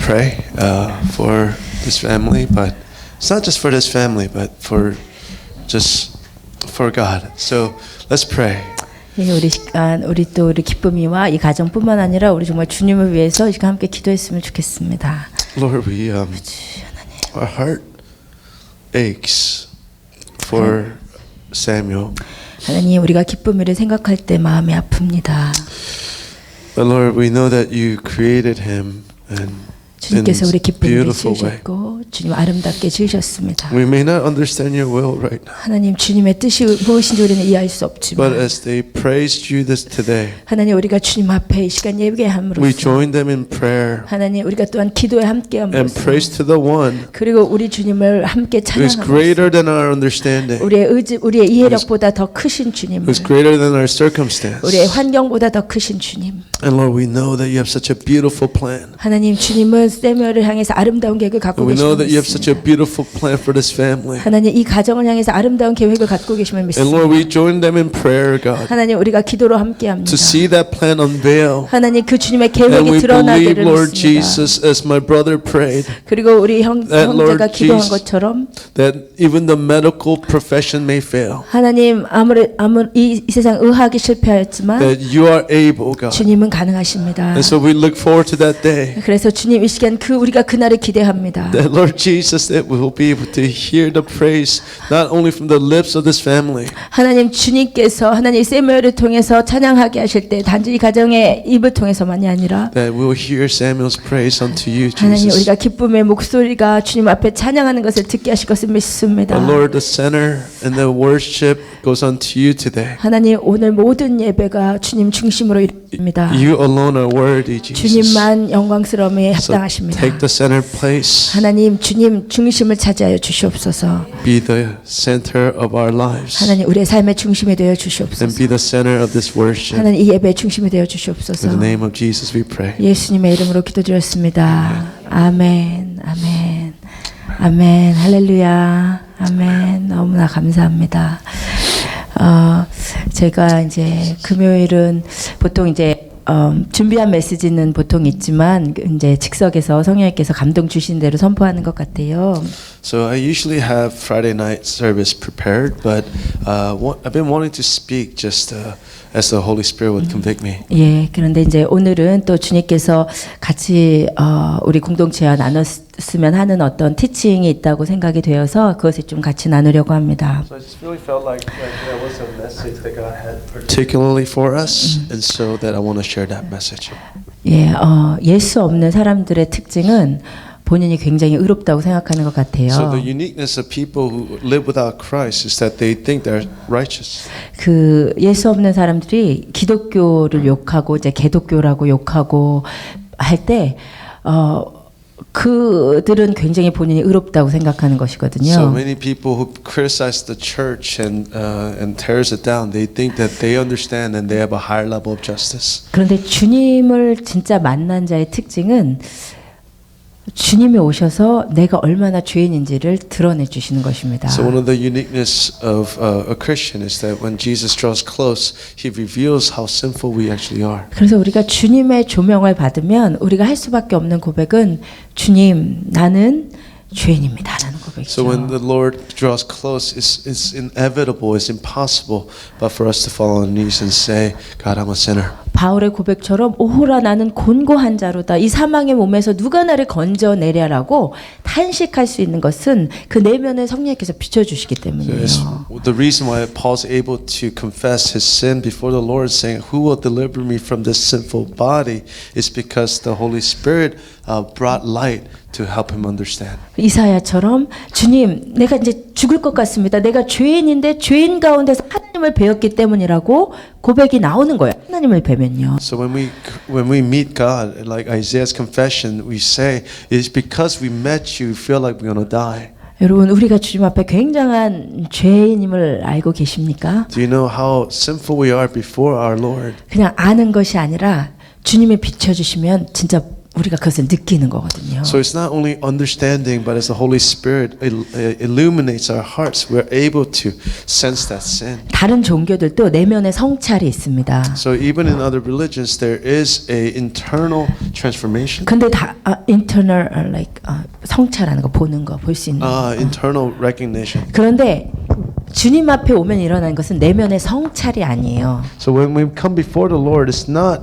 pray for this family, but it's not just for this family, but for God. So let's pray. 예, 우리 또 우리 기쁨이와 이 가정뿐만 아니라 우리 정말 주님을 위해서 지금 함께 기도했으면 좋겠습니다. Lord, our heart aches for Samuel. 하나님, 우리가 기쁨이를 생각할 때 마음이 아픕니다. But Lord, we know that you created him and 주님께서 우리 기쁨을 beautiful way. 지으셨고 주님 아름답게 지으셨습니다. We may not understand your will right now, 하나님, 주님의 뜻이 무엇인지 우리는 이해할 수 but 없지만 as they praised you this today, 하나님, 우리가 주님 앞에 이 시간 we 예배함으로써 join them in prayer 하나님, 우리가 또한 기도에 and 함께함으로써 praise to the one 그리고 우리 주님을 함께 who is 찬양함으로써 greater than our understanding, 우리의 이해력보다 더 크신 주님을, who's greater than our circumstance. 우리의 환경보다 더 크신 주님, And Lord, we know that you have such a beautiful plan. 하나님, 주님은 세무엘을 향해서 아름다운 계획을 갖고 And we know 계심을 that you have such a 믿습니다. beautiful plan for this family. 하나님, 이 가정을 향해서 아름다운 계획을 갖고 계심을 And Lord, 믿습니다. we join them in prayer, God, 하나님, 우리가 기도로 함께합니다. to see that plan unveil. 하나님, 그 주님의 And 계획이 we 드러나기를 believe, Lord 믿습니다. Jesus, as my brother prayed, 그리고 우리 that 형제가 Lord 기도한 Jesus- 것처럼 that even the medical profession may fail, 하나님, 아무리 이 세상 의학이 실패하였지만 that you are able, God. 주님은 가능하십니다. And so we look forward to that day, 그래서 주님, 이 시간 우리가 그날을 기대합니다. that Lord Jesus, that we will be able to hear the praise not only from the lips of this family, 하나님, 주님께서 하나님 세무엘을 통해서 찬양하게 하실 때 단지 이 가정의 입을 통해서만이 아니라 that we will hear Samuel's praise unto you, 하나님, Jesus. 우리가 기쁨의 목소리가 주님 앞에 찬양하는 것을 듣게 하실 것을 믿습니다. But Lord, the center and the worship goes unto you today. 하나님, 오늘 모든 예배가 주님 중심으로 이루어집니다. You alone are worthy, Jesus. 주님만 영광스러움에 So 합당하십니다. take the center place. 하나님, 주님 중심을 차지하여 주시옵소서. Be the center of our lives. 하나님, 우리의 삶의 중심이 되어 And 주시옵소서. be the center of this worship. 하나님, 이 예배의 중심이 되어 In 주시옵소서. the name of Jesus we pray. 예수님의 이름으로 기도드렸습니다. 아멘, 아멘, 아멘, 할렐루야, 아멘. 너무나 감사합니다. 제가 이제 금요일은 보통 이제 준비한 메시지는 보통 있지만 이제 즉석에서 성령님께서 감동 주신 대로 선포하는 것 같아요. So I usually have Friday night service prepared, but I've been wanting to speak just as the Holy Spirit would convict me. 예, 그런데 이제 오늘은 또 주님께서 같이 우리 공동체와 나눴으면 하는 어떤 티칭이 있다고 생각이 되어서 그것을 좀 같이 나누려고 합니다. So I just really felt like there was a message that God had particularly for us, and so that I want to share that message. 예, 예수 없는 사람들의 특징은 본인이 굉장히 의롭다고 생각하는 것 같아요. So the uniqueness of people who live without Christ is that they think they're righteous. 그 예수 없는 사람들이 기독교를 욕하고 이제 개독교라고 욕하고 할 때 그들은 굉장히 본인이 의롭다고 생각하는 것이거든요. So many people who criticize the church and tears it down, they think that they understand and they have a higher level of justice. 그런데 주님을 진짜 만난 자의 특징은 주님이 오셔서 내가 얼마나 죄인인지를 드러내 주시는 것입니다. So one of the uniqueness of a Christian is that when Jesus draws close, He reveals how sinful we actually are. 그래서 우리가 주님의 조명을 받으면 우리가 할 수밖에 없는 고백은 주님, 나는 죄인입니다라는 고백이죠. So when the Lord draws close, it's inevitable, it's impossible, but for us to fall on our knees and say, God, I'm a sinner. 바울의 고백처럼 오호라 나는 곤고한 자로다. 이 사망의 몸에서 누가 나를 건져내랴라고 탄식할 수 있는 것은 그 내면을 성령께서 비춰주시기 때문이에요. The reason why Paul's able to confess his sin before the Lord, saying, "Who will deliver me from this sinful body?" is because the Holy Spirit brought light to help him understand. 이사야처럼 주님, 내가 이제 죽을 것 같습니다. 내가 죄인인데 죄인 가운데서 하나님을 배웠기 때문이라고 고백이 나오는 거예요. 하나님을 배면요. So when we meet God, like Isaiah's confession, we say, "It's because we met you, we feel like we're gonna die." 여러분, 우리가 주님 앞에 굉장한 죄인임을 알고 계십니까? Do you know how sinful we are before our Lord? 그냥 아는 것이 아니라 주님이 비춰주시면 진짜 우리가 그것을 느끼는 거거든요. So it's not only understanding, but as the Holy Spirit illuminates our hearts, we're able to sense that sin. 다른 종교들도 내면의 성찰이 있습니다. So even in other religions, there is a internal transformation. 근데 다 internal like 성찰하는 거 보는 거 볼 수 있는 거. Internal recognition. 그런데 주님 앞에 오면 일어나는 것은 내면의 성찰이 아니에요. So when we come before the Lord, it's not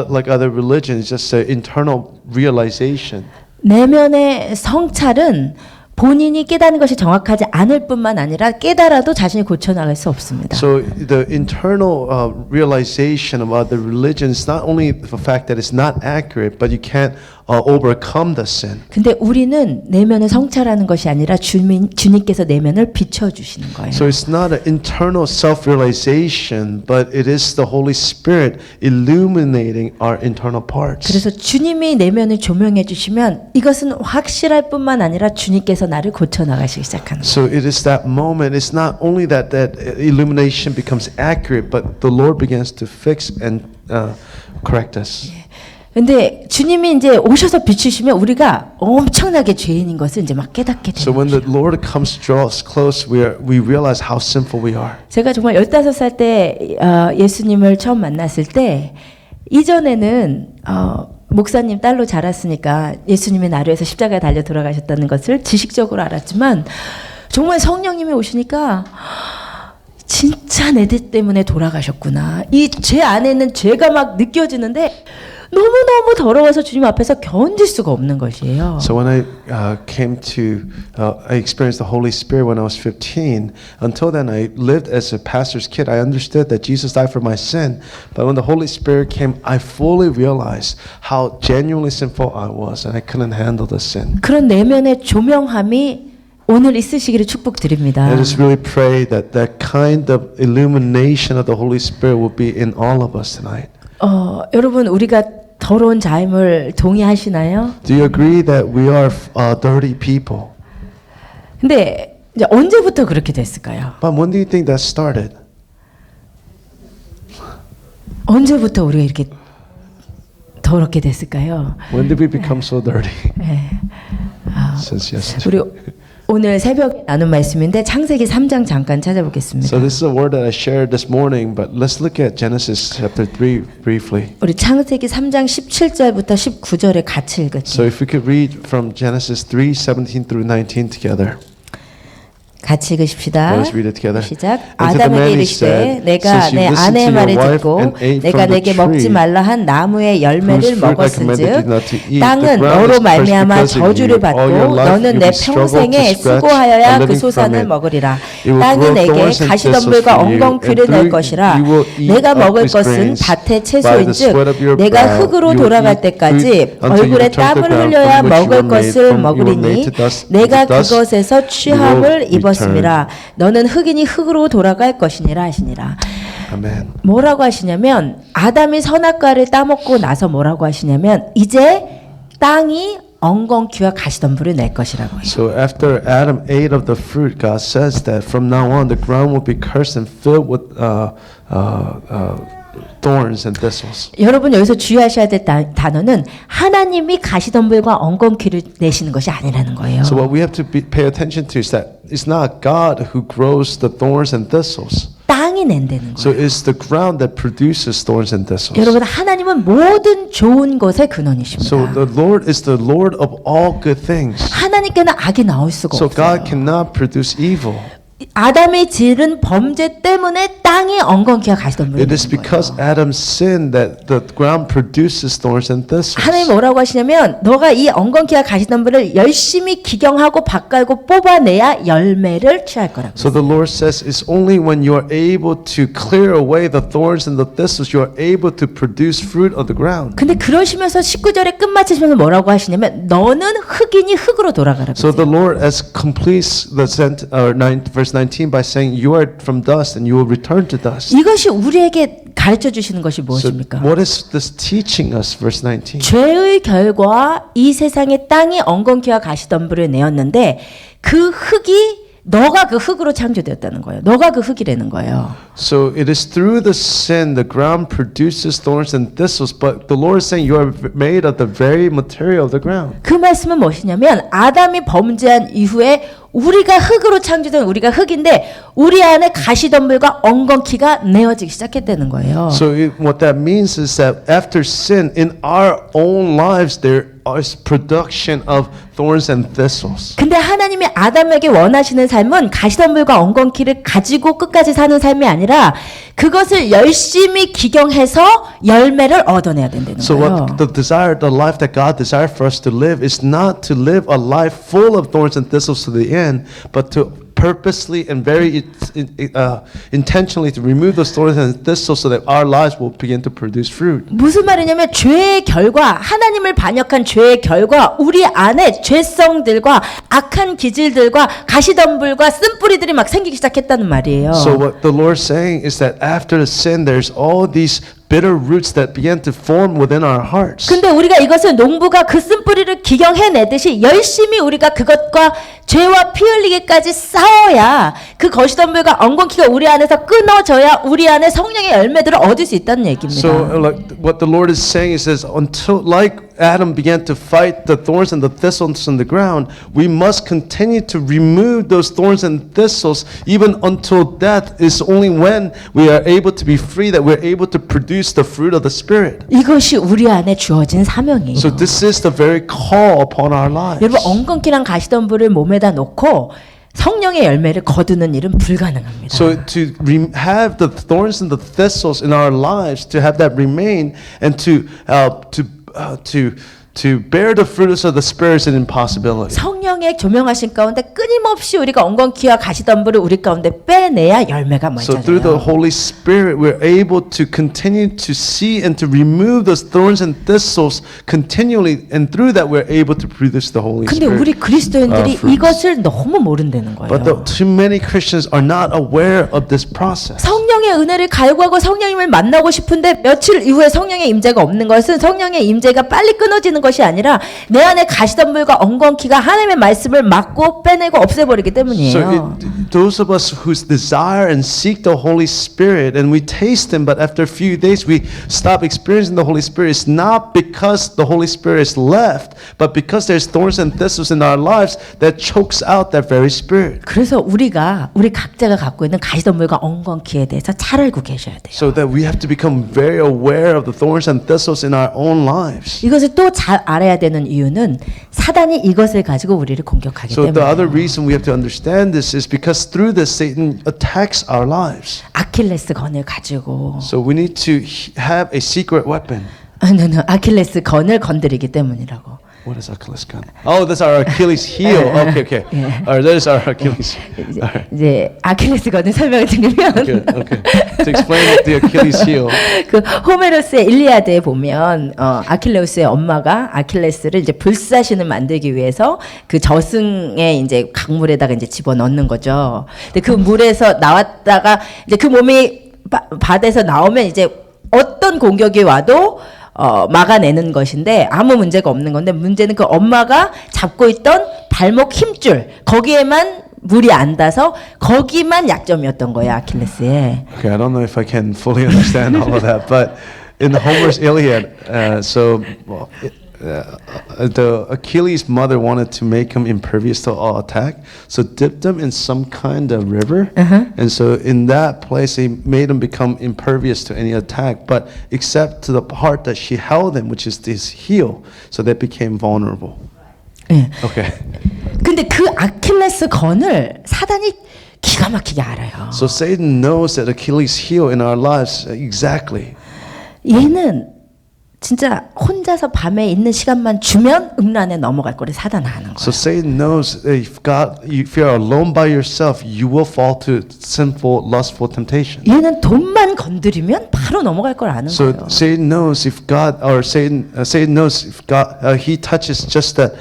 like other religions, it's just an internal realization. 내면의 성찰은 본인이 깨닫는 것이 정확하지 않을 뿐만 아니라 깨달아도 자신이 고쳐나갈 수 없습니다. So the internal realization about the religion is not only the fact that it's not accurate, but you can't overcome the sin. 근데 우리는 내면을 성찰하는 것이 아니라 주님께서 내면을 비춰주시는 거예요. So it's not an internal self-realization, but it is the Holy Spirit illuminating our internal parts. 그래서 주님이 내면을 조명해 주시면 이것은 확실할 뿐만 아니라 주님께서 나를 고쳐나가시기 시작하는 거예요. So it is that moment. It's not only that illumination becomes accurate, but the Lord begins to fix and correct us. 근데 주님이 이제 오셔서 비추시면 우리가 엄청나게 죄인인 것을 이제 막 깨닫게 So 되는 when 거죠. the Lord comes to draw us close, we realize how sinful we are. 제가 정말 15살 때 예수님을 처음 만났을 때 이전에는 목사님 딸로 자랐으니까 예수님이 나를 위해서 십자가에 달려 돌아가셨다는 것을 지식적으로 알았지만 정말 성령님이 오시니까 진짜 내 죄 때문에 돌아가셨구나. 이 죄 안에는 죄가 막 느껴지는데 너무너무 더러워서 주님 앞에서 견딜 수가 없는 것이에요. So when I I experienced the Holy Spirit when I was 15. Until then, I lived as a pastor's kid. I understood that Jesus died for my sin. But when the Holy Spirit came, I fully realized how genuinely sinful I was, and I couldn't handle the sin. 그런 내면의 조명함이 오늘 있으시기를 축복드립니다. I just really pray that that kind of illumination of the Holy Spirit will be in all of us tonight. 여러분 우리가 더러운 자임을 동의하시나요? Do you agree that we are dirty people? 근데 이제 언제부터 그렇게 됐을까요? But when do you think that started? 언제부터 우리가 이렇게 더럽게 됐을까요? When did we become so dirty? 네. Since yesterday. 우리 오늘 새벽에 나눈 말씀인데 창세기 3장 잠깐 찾아보겠습니다. So this is a word that I shared this morning, but let's look at Genesis chapter 3 briefly. 우리 창세기 3장 17절부터 19절에 같이 So 읽을게요. if we could read from Genesis 3:17 through 19 together. 같이 읽으십시다. Let us read it together. 시작. And to the 아담에게 man he 이르시되 said, 내가 Since you 내 listened 아내의 to your 말을 wife 듣고 and ate 내가 from the 내게 먹지 tree 말라 한 나무의 whose 열매를 fruit I commanded 먹었은즉 you not to eat, the 땅은 ground 너로 is cursed 말미암아 because of 저주를 you. 받고 All your life 너는 you 내 will struggle to 평생에 scratch 수고하여야 a 그 living from 소산을 it. 먹으리라. It will 땅이 grow 내게 thorns and thistles 가시덤불과 for you, 엉겅퀴를 and 낼 through 것이라. you will eat 내가 up 먹을 his 것은 grains. 밭의 By the 채소인즉 sweat of your 내가 brow 흙으로 you will 돌아갈 eat 때까지 food until you 얼굴에 return to the 땀을 ground 흘려야 from which you 먹을 were made, 것을 from you were 먹으리니 made to dust, 내가 to dust 그것에서 you will 취함을 return. 입었음이라. 너는 흑인이 흙으로 돌아갈 것이니라 하시니라. Amen. 뭐라고 하시냐면 아담이 선악과를 따먹고 나서 뭐라고 하시냐면 이제 땅이 엉겅퀴와 가시덤불을 낼 것이라고 해요. So after Adam ate of the fruit, God says that from now on the ground will be cursed and filled with thorns and thistles. 여러분 여기서 주의하셔야 될 단어는 하나님이 가시덤불과 엉겅퀴를 내시는 것이 아니라는 거예요. So what we have to pay attention to is that it's not God who grows the thorns and thistles. 땅이 낸다는 So 거예요. it's the ground that produces thorns and thistles. 여러분 하나님은 모든 좋은 것의 근원이십니다. So the Lord is the Lord of all good things. 하나님께는 악이 나올 수가 So 없어요. God cannot produce evil. 아담이 지은 범죄 때문에 땅이 엉겅퀴와 가시덤불을 It is 내는 because 거예요. Adam sinned that the ground produces thorns and thistles. 하나님 뭐라고 하시냐면 너가 이 엉겅퀴와 가시덤불을 열심히 기경하고 밭갈고 뽑아내야 열매를 취할 거라고. So the Lord says it's only when you are able to clear away the thorns and the thistles you are able to produce fruit of the ground. 근데 그러시면서 19절에 끝마치시면서 뭐라고 하시냐면 너는 흑인이 흑으로 돌아가라고. So the Lord as completes the verse 19 by saying you are from dust and you will return to dust. 이것이 우리에게 가르쳐 주시는 것이 So 무엇입니까? what is this teaching us? Verse 19. 죄의 결과 이 세상의 땅이 엉겅퀴와 가시덤불을 내었는데 그 흙이 너가 그 흙으로 창조되었다는 거예요. 너가 그 흙이라는 거예요. So it is through the sin the ground produces thorns and thistles, but the Lord is saying you are made of the very material of the ground. 그 말씀은 무엇이냐면 아담이 범죄한 이후에 우리가 흙으로 창조된 우리가 흙인데 우리 안에 가시덤불과 엉겅퀴가 내어지기 시작했다는 거예요. So what that means is that after sin in our own lives there is production of thorns and thistles. 근데 하나님이 아담에게 원하시는 삶은 가시덤불과 엉겅퀴를 가지고 끝까지 사는 삶이 아니라 그것을 열심히 기경해서 열매를 얻어내야 된다는 So 거예요. what the life that God desired for us to live is not to live a life full of thorns and thistles to the end, but to purposely and very intentionally to remove those thorns and thistles so that our lives will begin to produce fruit. 무슨 말이냐면 죄의 결과 하나님을 반역한 죄의 결과 우리 안에 죄성들과 악한 기질들과 가시덤불과 쓴뿌리들이 막 생기기 시작했다는 말이에요. So what the Lord is saying is that after the sin there's all these bitter roots that began to form within our hearts. 근데 우리가 이것을 농부가 그 쓴뿌리를 기경해내듯이 열심히 우리가 그것과 죄와 피 흘리기까지 싸워야 그 거시덤불과 엉겅퀴가 우리 안에서 끊어져야 우리 안에 성령의 열매들을 얻을 수 있다는 얘기입니다. So like what the Lord is saying is until like Adam began to fight the thorns and the thistles in the ground, we must continue to remove those thorns and thistles even until death. Is only when we are able to be free that we're able to produce the fruit of the Spirit. 이것이 우리 안에 주어진 사명이에요. So this is the very call upon our lives. 여러분 엉겅퀴랑 가시덤불을 몸에다 놓고 성령의 열매를 거두는 일은 불가능합니다. So to have the thorns and the thistles in our lives, to have that remain, and to bear the fruits of the Spirit is an impossibility. 성령의 조명하신 가운데 끊임없이 우리가 엉겅퀴와 가시덤불을 우리 가운데 빼내야 열매가 So through the 맺어져요. Holy Spirit, we're able to continue to see and to remove those thorns and thistles continually, and through that, we're able to produce the Holy 근데 우리 Spirit. 그리스도인들이 fruits. 이것을 너무 모른다는 But 거예요. too many Christians are not aware of this process. 성령의 은혜를 갈구하고 성령님을 만나고 싶은데 며칠 이후에 성령의 임재가 없는 것은 성령의 임재가 빨리 끊어지는 것이 아니라 내 안에 가시덤불과 엉겅퀴가 하나님의 말씀을 막고 빼내고 없애버리기 So 때문이에요. those of us who desire and seek the Holy Spirit and we taste Him, but after a few days we stop experiencing the Holy Spirit, it's not because the Holy Spirit is left, but because there's thorns and thistles in our lives that chokes out that very Spirit. 그래서 우리 각자가 갖고 있는 가시덤불과 엉겅퀴에 대해서 잘 알고 계셔야 돼요. So that we have to become very aware of the thorns and thistles in our own lives. 이것을 또 잘 알아야 되는 이유는 사단이 이것을 가지고 우리를 공격하기 So the other 때문이에요. reason we have to understand this is because through this Satan attacks our lives. 아킬레스 건을 가지고 So we need to have a secret weapon. 아킬레스 건을 건드리기 때문이라고. What is Achilles gun? Oh, that's our Achilles heel. Okay. All right, that is our Achilles. All right. 이제 아킬레스 건을 설명을 드리면 Okay. To explain the Achilles heel. 그 호메로스의 일리아드에 보면 아킬레우스의 엄마가 아킬레스를 이제 불사신을 만들기 위해서 그 저승의 이제 강물에다가 이제 집어 넣는 거죠. 근데 그 물에서 나왔다가 이제 그 몸이 바다에서 나오면 이제 어떤 공격이 와도 막아내는 것인데 아무 문제가 없는 건데 문제는 그 엄마가 잡고 있던 발목 힘줄 거기에만 물이 안 닿아서 거기만 약점이었던 거예요 아킬레스에. Okay, I don't know if I can fully understand all of that, but in Homer's Iliad, the Achilles' mother wanted to make him impervious to all attack, so dipped him in some kind of river, and so in that place he made him become impervious to any attack, but except to the part that she held him, which is his heel, so they became vulnerable. 예. Okay, 근데 그 아킬레스 건을 사단이 기가 막히게 알아요. so Satan knows that Achilles' heel in our lives exactly. 얘는 진짜 혼자서 밤에 있는 시간만 주면 음란에 넘어갈 거를 사단 아는 So 거예요. Satan knows that if you're alone by yourself, you will fall to sinful, lustful temptation. 얘는 돈만 건드리면 바로 넘어갈 걸 아는 So 거예요. Satan knows if God, or Satan knows if God, he touches just that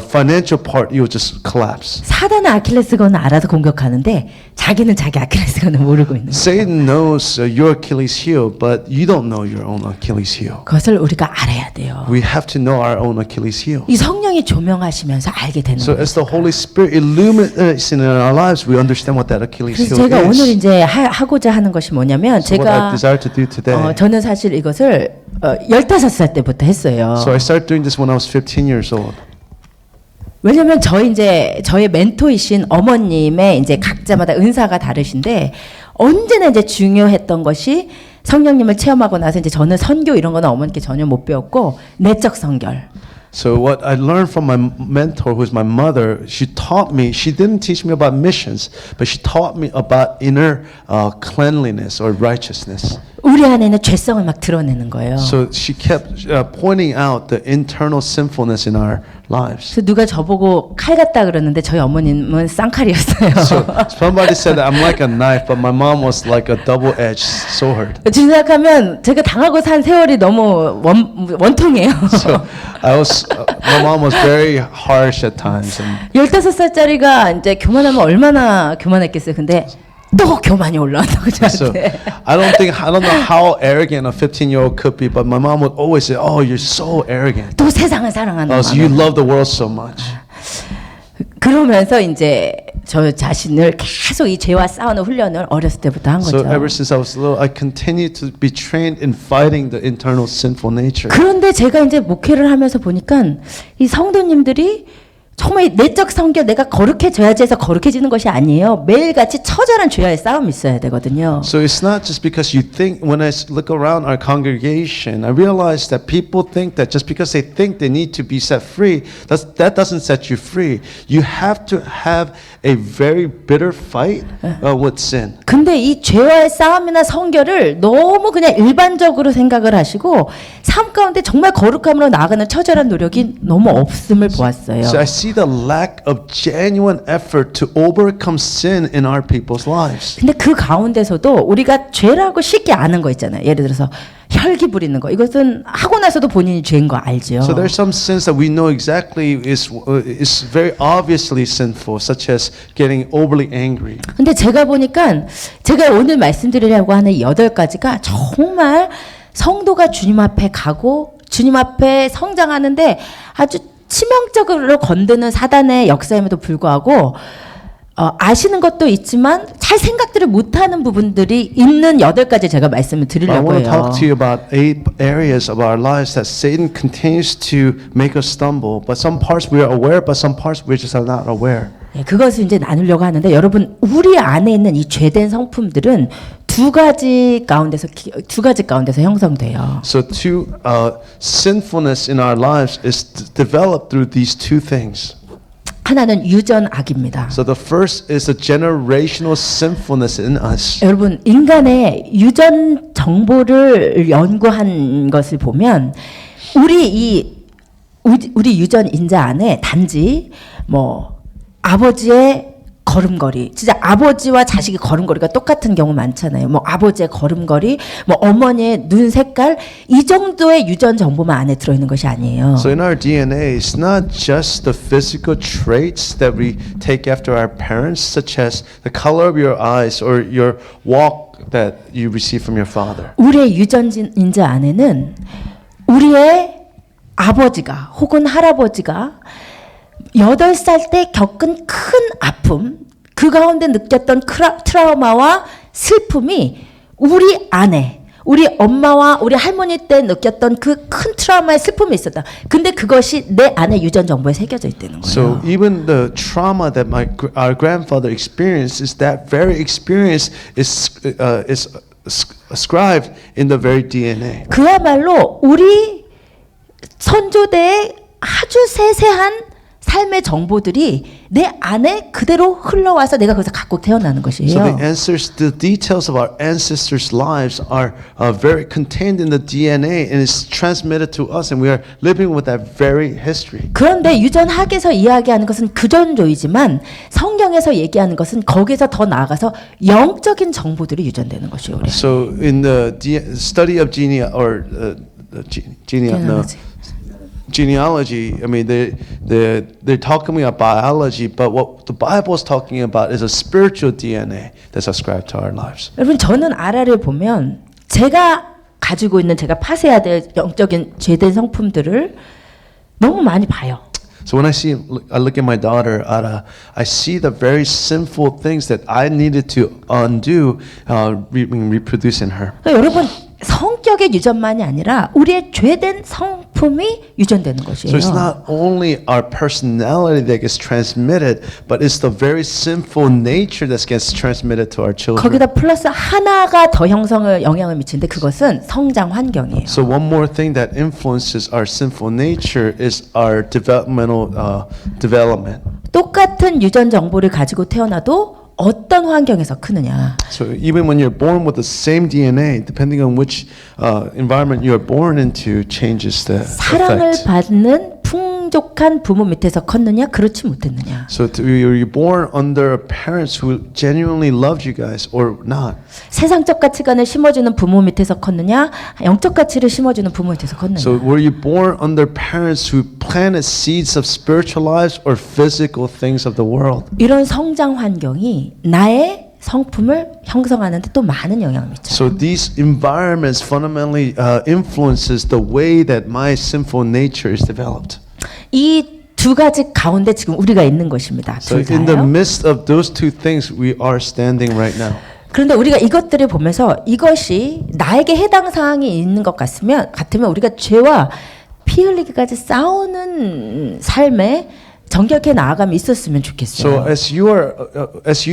financial part, you'll just collapse. 사단은 아킬레스건을 알아서 공격하는데 자기는 자기 아킬레스건을 모르고 있는 거예요. Satan knows your Achilles heel, but you don't know your own Achilles heel. 그것을 우리가 알아야 돼요. We have to know our own Achilles heel. 이 성령이 조명하시면서 알게 되는 So 거예요. as the Holy Spirit illuminates in our lives, we understand what that Achilles 그래서 heel 제가 오늘 is. 이제 하고자 하는 것이 뭐냐면 So what I 제가 desire to do today. 저는 사실 이것을 15살 때부터 했어요. So I started doing this when I was 15 years old. 왜냐면 저의 멘토이신 어머님의 이제 각자마다 은사가 다르신데 언제나 이제 중요했던 것이 성령님을 체험하고 나서 이제 저는 선교 이런 거는 어머니께 전혀 못 배웠고 내적 성결. So what I learned from my mentor, who is my mother, she taught me. She didn't teach me about missions, but she taught me about inner cleanliness or righteousness. 우리 안에 있는 죄성을 막 드러내는 거예요. So she kept pointing out the internal sinfulness in our lives. 그래서 누가 저보고 칼 같다 그러는데 저희 어머님은 쌍칼이었어요. So somebody said that I'm like a knife, but my mom was like a double-edged sword. 지금 생각하면 제가 당하고 산 세월이 너무 원통이에요. So my mom was very harsh at times. And 15살짜리가 이제 교만하면 얼마나 교만했겠어요. 근데 또 교만이 올라온다고 so 저한테. I don't know how arrogant a 15-year-old could be, but my mom would always say, "Oh, you're so arrogant. 또 세상을 사랑하는 Oh, so you 마음. love the world so much." 그러면서 이제 저 자신을 계속 이 죄와 싸우는 훈련을 어렸을 때부터 한 So 거죠. ever since I was little, I continued to be trained in fighting the internal sinful nature. 그런데 제가 이제 목회를 하면서 보니까 이 성도님들이 정말 내적 성결 내가 거룩해져야지 해서 거룩해지는 것이 아니에요. 매일같이 처절한 죄와의 싸움이 있어야 되거든요. So it's not just because you think, when I look around our congregation, I realize that people think that just because they think they need to be set free, that doesn't set you free. You have to have a very bitter fight with sin. 근데 이 죄와의 싸움이나 성결을 너무 그냥 일반적으로 생각을 하시고 삶 가운데 정말 거룩함으로 나아가는 처절한 노력이 너무 없음을 보았어요. So I see the lack of genuine effort to overcome sin in our people's lives. 근데 그 가운데서도 우리가 죄라고 쉽게 아는 거 있잖아요. 예를 들어서 혈기 부리는 거. 이것은 하고 나서도 본인이 죄인 거 알죠. So there's some sins that we know exactly is very obviously sinful, such as getting overly angry. 근데 제가 보니까 제가 오늘 말씀드리려고 하는 8가지가 정말 성도가 주님 앞에 가고 주님 앞에 성장하는데 아주 치명적으로 건드는 사단의 역사임에도 불구하고 아시는 것도 있지만 잘 생각들을 못하는 부분들이 있는 8가지 제가 말씀을 I 드리려고 want to 해요. talk to you about 8 areas of our lives that Satan continues to make us stumble. But some parts we are aware, but some parts we just are not aware. 예, 그것을 이제 나누려고 하는데 여러분 우리 안에 있는 이 죄된 성품들은 두 가지 가운데서 형성돼요. So sinfulness in our lives is developed through these two things. 하나는 유전악입니다. So the first is the generational sinfulness in us. 여러분 인간의 유전 정보를 연구한 것을 보면 우리 유전 인자 안에 단지 뭐 아버지의 걸음걸이, 진짜 아버지와 자식의 걸음걸이가 똑같은 경우 많잖아요. 뭐 아버지의 걸음걸이, 뭐 어머니의 눈 색깔 이 정도의 유전 정보만 안에 들어있는 것이 아니에요. So in our DNA, it's not just the physical traits that we take after our parents, such as the color of your eyes or your walk that you receive from your father. 우리의 유전 인자 안에는 우리의 아버지가 혹은 할아버지가 8살 때 겪은 큰 아픔, 그 가운데 느꼈던 트라우마와 슬픔이 우리 안에, 우리 엄마와 우리 할머니 때 느꼈던 그 큰 트라우마의 슬픔이 있었다. 근데 그것이 내 안에 유전 정보에 새겨져 있다는 거예요. So even the trauma that our grandfather experienced, is that very experience is ascribed in the very DNA. 그야말로 우리 선조대의 아주 세세한 삶의 정보들이 내 안에 그대로 흘러와서 내가 거기서 갖고 태어나는 것이에요. So the answers, the details of our ancestors' lives are very contained in the DNA and is transmitted to us, and we are living with that very history. 그런데 유전학에서 이야기하는 것은 그전조이지만 성경에서 얘기하는 것은 거기서 더 나아가서 영적인 정보들이 유전되는 것이에요. 우리. So in the study of genealogy, I mean they're talking about biology, but what the Bible is talking about is a spiritual DNA that's ascribed to our lives. 여러분 저는 아라를 보면 제가 가지고 있는 제가 파쇄해야 될 영적인 죄된 성품들을 너무 많이 봐요. So when I look at my daughter Ara, I see the very sinful things that I needed to undo, reproduce in her. 그러니까 여러분 성격의 유전만이 아니라 우리의 죄된 성품이 유전되는 것이에요. So it's not only our personality that gets transmitted, but it's the very sinful nature that gets transmitted to our children. 거기다 플러스 하나가 더 형성을 영향을 미치는데 그것은 성장 환경이에요. So one more thing that influences our sinful nature is our developmental development. 똑같은 유전 정보를 가지고 태어나도 어떤 환경에서 크느냐. So even when you're born with the same DNA, depending on which environment you are born into, changes the 사랑을 effect. 받는 풍족한 부모 밑에서 컸느냐, 그렇지 못했느냐. So were you born under parents who genuinely loved you guys or not? 세상적 가치관을 심어주는 부모 밑에서 컸느냐, 영적 가치를 심어주는 부모 밑에서 컸느냐. So were you born under parents who planted seeds of spiritual lives or physical things of the world? 이런 성장 환경이 나의 성품을 형성하는데 또 많은 영향을 미쳐요. So these environments fundamentally influences the way that my sinful nature is developed. 이 두 가지 가운데 지금 우리가 있는 것입니다. So 둘 in the 다요. midst of those two things, we are standing right now. 그런데 우리가 이것들을 보면서 이것이 나에게 해당 사항이 있는 것 같으면 우리가 죄와 피 흘리기까지 싸우는 삶에 정결케 나아감이 있었으면 좋겠어요. So as you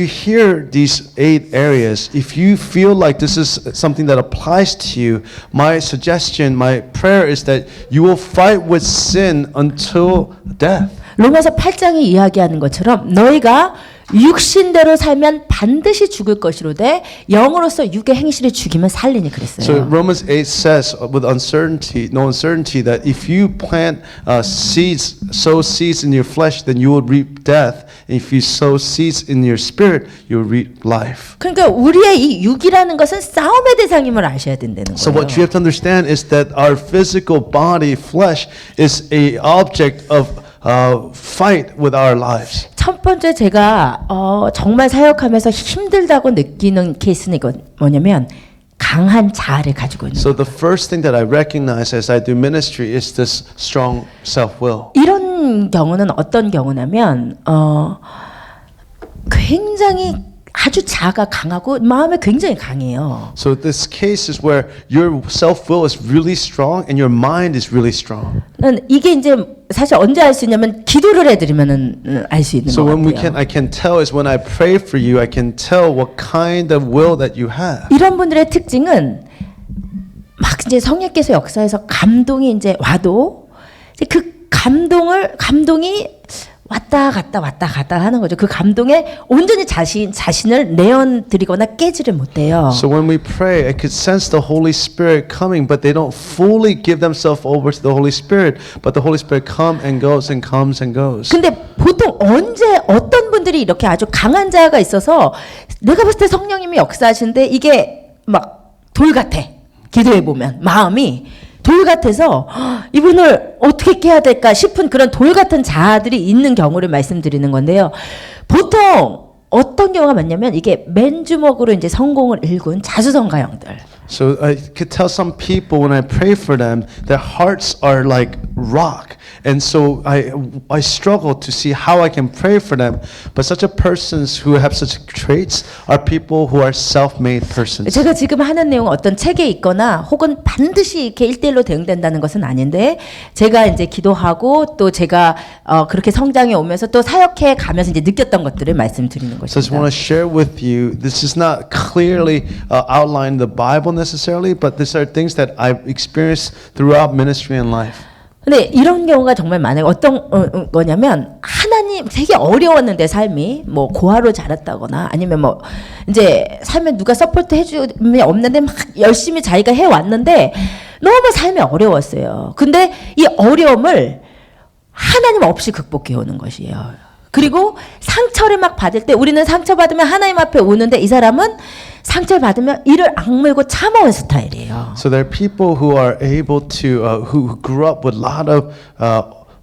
hear these 8 areas, if you feel like this is something that applies to you, my suggestion, my prayer is that you will fight with sin until death. 로마서 8장이 이야기하는 것처럼 너희가 육신대로 살면 반드시 죽을 것이로되 영으로서 육의 행실을 죽이면 살리니 그랬어요. So Romans 8 says with no uncertainty that if you plant seeds, sow seeds in your flesh, then you will reap death. If you sow seeds in your spirit, you will reap life. 그러니까 우리의 이 육이라는 것은 싸움의 대상임을 아셔야 된다는 So 거예요. what you have to understand is that our physical body, flesh, is a object of fight with our lives. 첫 번째 제가 정말 사역하면서 힘들다고 느끼는 케이스는 이건 뭐냐면 강한 자아를 가지고 있는. So the first thing that I recognize as I do ministry is this strong self-will. 이런 경우는 어떤 경우냐면 굉장히 아주 자아가 강하고 마음이 굉장히 강해요. So this case is where your self-will is really strong and your mind is really strong. 이게 이제 사실 언제 알 수 있냐면 기도를 해드리면은 알 수 있는 So 것 when 같아요. I can tell is when I pray for you, I can tell what kind of will that you have. 이런 분들의 특징은 막 이제 성령께서 역사에서 감동이 이제 와도 이제 그 감동이 왔다 갔다 하는 거죠. 그 감동에 온전히 자신을 내어드리거나 깨지를 못해요. So when we pray, I could sense the Holy Spirit coming, but they don't fully give themselves over to the Holy Spirit. But the Holy Spirit comes and goes and comes and goes. 근데 보통 언제 어떤 분들이 이렇게 아주 강한 자아가 있어서 내가 봤을 때 성령님이 역사하시는데 이게 막 돌 같아. 기도해 보면 마음이 돌 같아서 이분을 어떻게 깨야 될까 싶은 그런 돌 같은 자아들이 있는 경우를 말씀드리는 건데요. 보통 어떤 경우가 많냐면 이게 맨주먹으로 이제 성공을 일군 자수성가형들. So I could tell some people when I pray for them, their hearts are like rock. And so I struggle to see how I can pray for them. But such a persons who have such traits are people who are self-made persons. 제가 지금 하는 내용은 어떤 책에 있거나 혹은 반드시 이렇게 1대1로 대응된다는 것은 아닌데 제가 이제 기도하고 또 제가 그렇게 성장해 오면서 또 사역해 가면서 이제 느꼈던 것들을 말씀드리는 So I just 것입니다. want to share with you, this is not clearly outlined in the Bible necessarily, but these are things that I've experienced throughout ministry and life. 근데 이런 경우가 정말 많아요. 어떤 거냐면 하나님 되게 어려웠는데 삶이 뭐 고아로 자랐다거나 아니면 뭐 이제 삶에 누가 서포트 해주면 없는데 막 열심히 자기가 해왔는데 너무 삶이 어려웠어요. 근데 이 어려움을 하나님 없이 극복해 오는 것이에요. 그리고 상처를 막 받을 때 우리는 상처 받으면 하나님 앞에 오는데 이 사람은 상처를 받으면 이를 악물고 참아온 스타일이에요. So there are people who are able to, who grew up with a lot of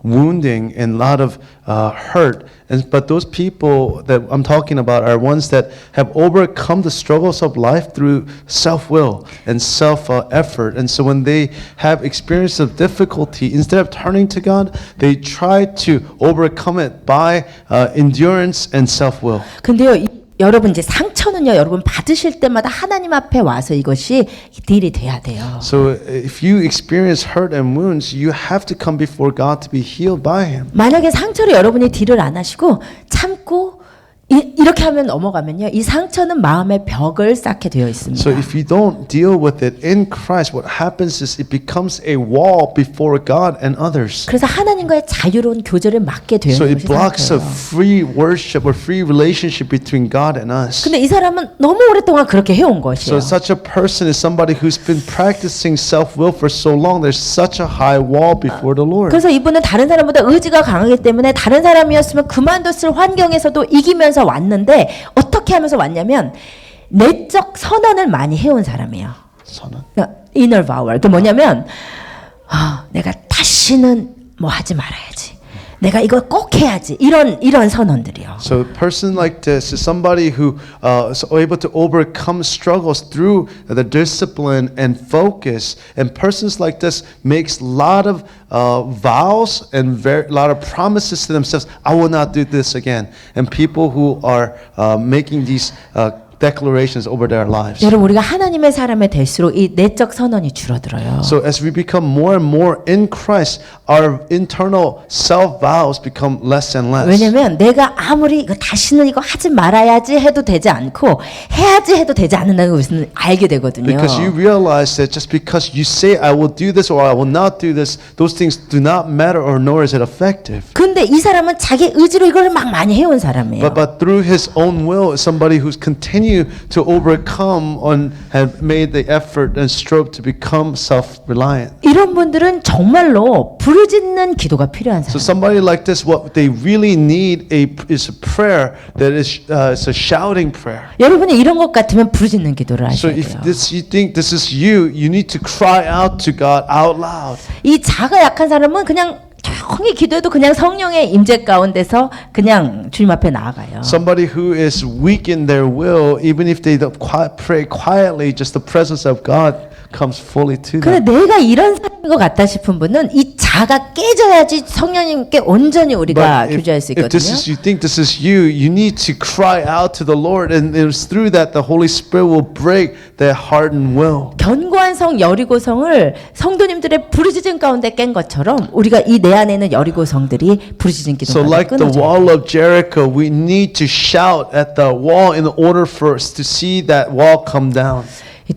wounding and a lot of hurt. But those people that I'm talking about are ones that have overcome the struggles of life through self-will and self-effort. And so when they have experience of difficulty, instead of turning to God, they try to overcome it by endurance and self-will. 근데요, 여러분 이제 상처는요, 여러분 받으실 때마다 하나님 앞에 와서 이것이 딜이 돼야 돼요. So if you experience hurt and wounds, you have to come before God to be healed by Him. 만약에 상처를 여러분이 딜을 안 하시고 참고 이렇게 하면 넘어가면요, 이 상처는 마음의 벽을 쌓게 되어 있습니다. So if you don't deal with it in Christ, what happens is it becomes a wall before God and others. 그래서 하나님과의 자유로운 교제를 막게 되는 So it 것이 blocks a 상처예요. free worship or free relationship between God and us. 근데 이 사람은 너무 오랫동안 그렇게 해온 So 것이에요. such a person is somebody who's been practicing self-will for so long. There's such a high wall before the Lord. 그래서 이분은 다른 사람보다 의지가 강하기 때문에 다른 사람이었으면 그만뒀을 환경에서도 이기면서 왔는데 어떻게 하면서 왔냐면 내적 선언을 많이 해온 사람이에요. 선언. inner vow. 그게 뭐냐면 내가 다시는 뭐 하지 말아야지. 내가 이걸 꼭 해야지. 이런 선언들이요. So a person like this is somebody who is able to overcome struggles through the discipline and focus. And persons like this makes a lot of vows and a lot of promises to themselves. I will not do this again. And people who are making these declarations over their lives. 여러분 우리가 하나님의 사람이 될수록 이 내적 선언이 줄어들어요. So as we become more and more in Christ, our internal self vows become less and less. 왜냐면 내가 아무리 이거 다시는 이거 하지 말아야지 해도 되지 않고 해야지 해도 되지 않는다는 것을 알게 되거든요. Because you realize that just because you say I will do this or I will not do this, those things do not matter or nor is it effective. 근데 이 사람은 자기 의지로 이걸 막 많이 해온 사람이에요. But through his own will, somebody who's continued to overcome and have made the effort and strove to become self-reliant. 이런 분들은 정말로 부르짖는 기도가 필요한 So 사람. somebody like this, what they really need is a prayer that is it's a shouting prayer. 여러분이 이런 것 같으면 부르짖는 기도를 So 하셔야 if 돼요. you think this is you, you need to cry out to God out loud. 이 자가 약한 사람은 그냥 조용히 기도해도 그냥 성령의 임재 가운데서 그냥 주님 앞에 나아가요. Somebody who is weak in their will, even if they don't pray quietly, just the presence of God comes fully to 근데 them. 내가 이런 사람인 것 같다 싶은 분은 이 자가 깨져야지 성령님께 온전히 우리가 But 교제할 수 if this 있거든요. is you think this is you, you need to cry out to the Lord, and it's through that the Holy Spirit will break their hardened will. 견고한 성 여리고성을 성도님들의 부르짖음 가운데 깬 것처럼 우리가 이 내 안에 있는 여리고성들이 부르짖은 So 기도가 like the 끊어져요. wall of Jericho, we need to shout at the wall in order for us to see that wall come down.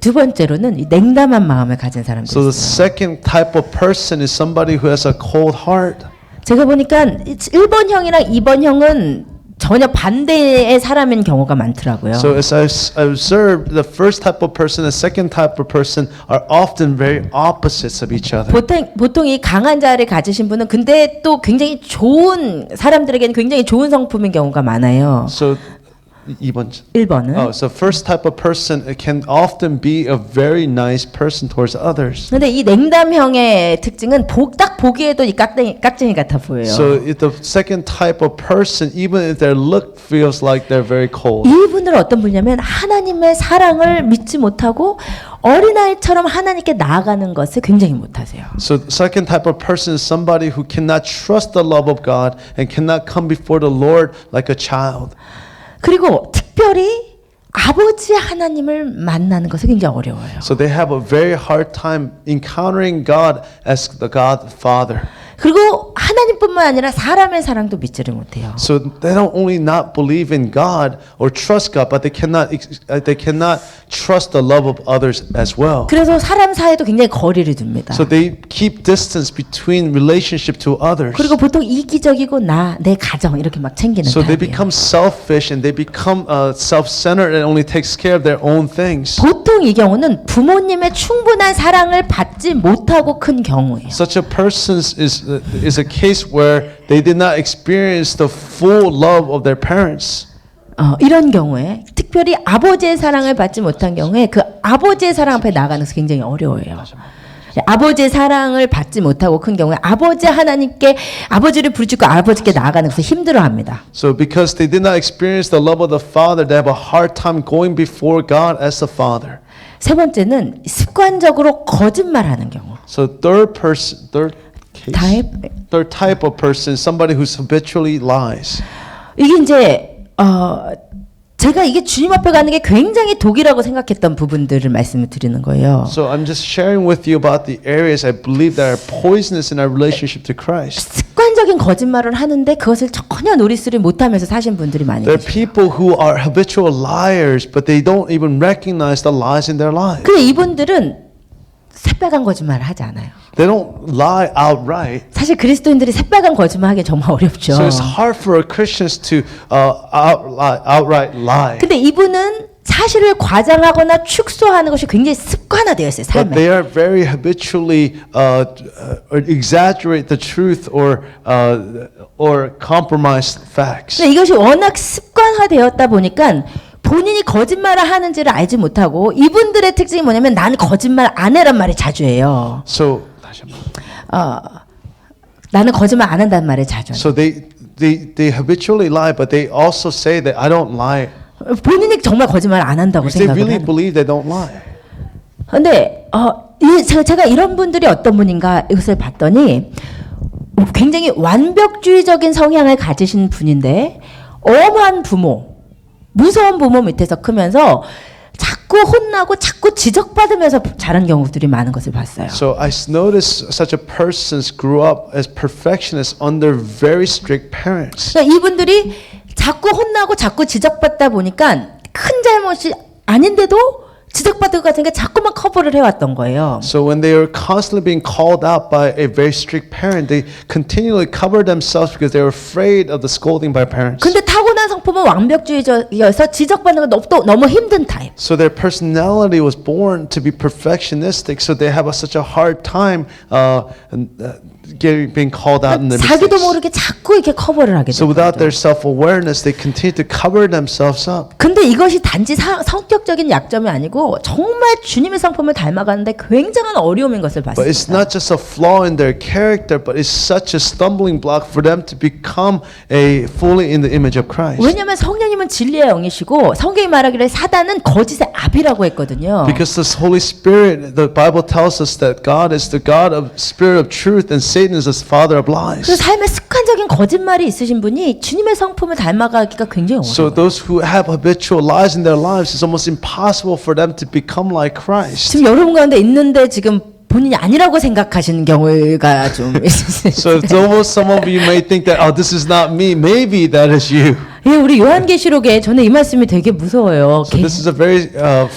두 번째로는 이 냉담한 마음을 가진 사람들 So the 있어요. second type of person is somebody who has a cold heart. 제가 보니까 1번형이랑 2번형은 전혀 반대의 사람인 경우가 많더라고요. So as I observed, the first type of person and the second type of person are often very opposites of each other. 보통 이 강한 자를 가지신 분은 근데 또 굉장히 좋은 사람들에게는 굉장히 좋은 성품인 경우가 많아요. So 2번. 1번은. So first type of person can often be a very nice person towards others. 근데 이 냉담형의 특징은 딱 보기에도 이 깍쟁이 같아 보여요. So if the second type of person, even if their look feels like they're very cold. 이분들은 어떤 분이냐면 하나님의 사랑을 믿지 못하고 어린아이처럼 하나님께 나아가는 것을 굉장히 못하세요. So the second type of person is somebody who cannot trust the love of God and cannot come before the Lord like a child. 그리고 특별히 아버지 하나님을 만나는 것이 굉장히 어려워요. So they have a very hard time encountering God as the God Father. 그리고 하나님뿐만 아니라 사람의 사랑도 믿지를 못해요. So they don't only not believe in God or trust God, but they cannot trust the love of others as well. 그래서 사람 사이도 굉장히 거리를 둡니다. So they keep distance between relationship to others. 그리고 보통 이기적이고 내 가정 이렇게 막 챙기는 So they 타입이에요. become selfish and they become self-centered and only takes care of their own things. 보통 이 경우는 부모님의 충분한 사랑을 받지 못하고 큰 경우예요. Such a person is a case where they did not experience the full love of their parents. 이런 경우에 특별히 아버지의 사랑을 받지 못한 경우에 그 아버지의 사랑 앞에 나가는 것이 굉장히 어려워요. 아버지의 사랑을 받지 못하고 큰 경우에 아버지 하나님께 아버지를 부르짖고 아버지께 나아가는 것을 힘들어합니다. So because they did not experience the love of the Father, they have a hard time going before God as the Father. 세 번째는 습관적으로 거짓말하는 경우. So third type of person, somebody who's habitually lies. 이게 이제 제가 이게 주님 앞에 가는 게 굉장히 독이라고 생각했던 부분들을 말씀을 드리는 거예요. So I'm just sharing with you about the areas I believe that are poisonous in our relationship to Christ. 습관적인 거짓말을 하는데 그것을 전혀 노리스를 못하면서 사신 분들이 많이 There are 계세요. people who are habitual liars, but they don't even recognize the lies in their lives. 근데 이분들은 새빨간 거짓말을 하지 않아요. They don't lie outright. 사실 그리스도인들이 새빨간 거짓말하기 정말 어렵죠. So it's hard for Christians to outright lie. 근데 이분은 사실을 과장하거나 축소하는 것이 굉장히 습관화되어 있어요, But 삶에. they are very habitually exaggerate the truth or compromise facts. 근데 이것이 워낙 습관화되었다 보니까 본인이 거짓말을 하는지를 알지 못하고 이분들의 특징이 뭐냐면 나는 거짓말 안 해란 말을 자주 해요. So 나는 거짓말 안 한다는 말을 자주 해요. So they habitually lie, but they also say that I don't lie. 본인이 정말 거짓말 안 한다고 Because they 생각을 really 하는. believe they don't lie. 근데 제가 이런 분들이 어떤 분인가 이것을 봤더니 굉장히 완벽주의적인 성향을 가지신 분인데 엄한 부모, 무서운 부모 밑에서 크면서 자꾸 혼나고 자꾸 지적받으면서 자란 경우들이 많은 것을 봤어요. So I noticed such a person grew up as perfectionists under very strict parents. 그러니까 이분들이 자꾸 혼나고 자꾸 지적받다 보니까 큰 잘못이 아닌데도 지적받을 것 같은 게 자꾸만 커버를 해왔던 거예요. So when they were constantly being called out by a very strict parent, they continually covered themselves because they were afraid of the scolding by parents. 근데 타고난 성품은 완벽주의적이어서 지적받는 건 또 너무 힘든 타입. So their personality was born to be perfectionistic, so they have such a hard time being called out in their 자기도 mistakes. 모르게 자꾸 이렇게 커버를 하게 So 돼요. without their self-awareness, they continue to cover themselves up. 근데 이것이 단지 성격적인 약점이 아니고 정말 주님의 성품을 닮아가는데 굉장한 어려움인 것을 But it's 봤습니다. not just a flaw in their character, but it's such a stumbling block for them to become fully in the image of Christ. 왜냐하면 성령님은 진리의 영이시고 성경이 말하기를 사단은 거짓의 압이라고 했거든요. Because the Holy Spirit, the Bible tells us that God is the God of Spirit of truth and Satan is the father of 그 lies. 삶에 습관적인 거짓말이 있으신 분이 주님의 성품을 닮아가기가 굉장히 So 어려워요. those who have habitual lies in their lives, it's almost impossible for them to become like Christ. 지금 여러분 가운데 있는데 지금 본인이 아니라고 생각하시는 경우가 좀 So it's almost some of you may think that, oh, this is not me. Maybe that is you. 예, 우리 요한계시록에 저는 이 말씀이 되게 무서워요. So this is a very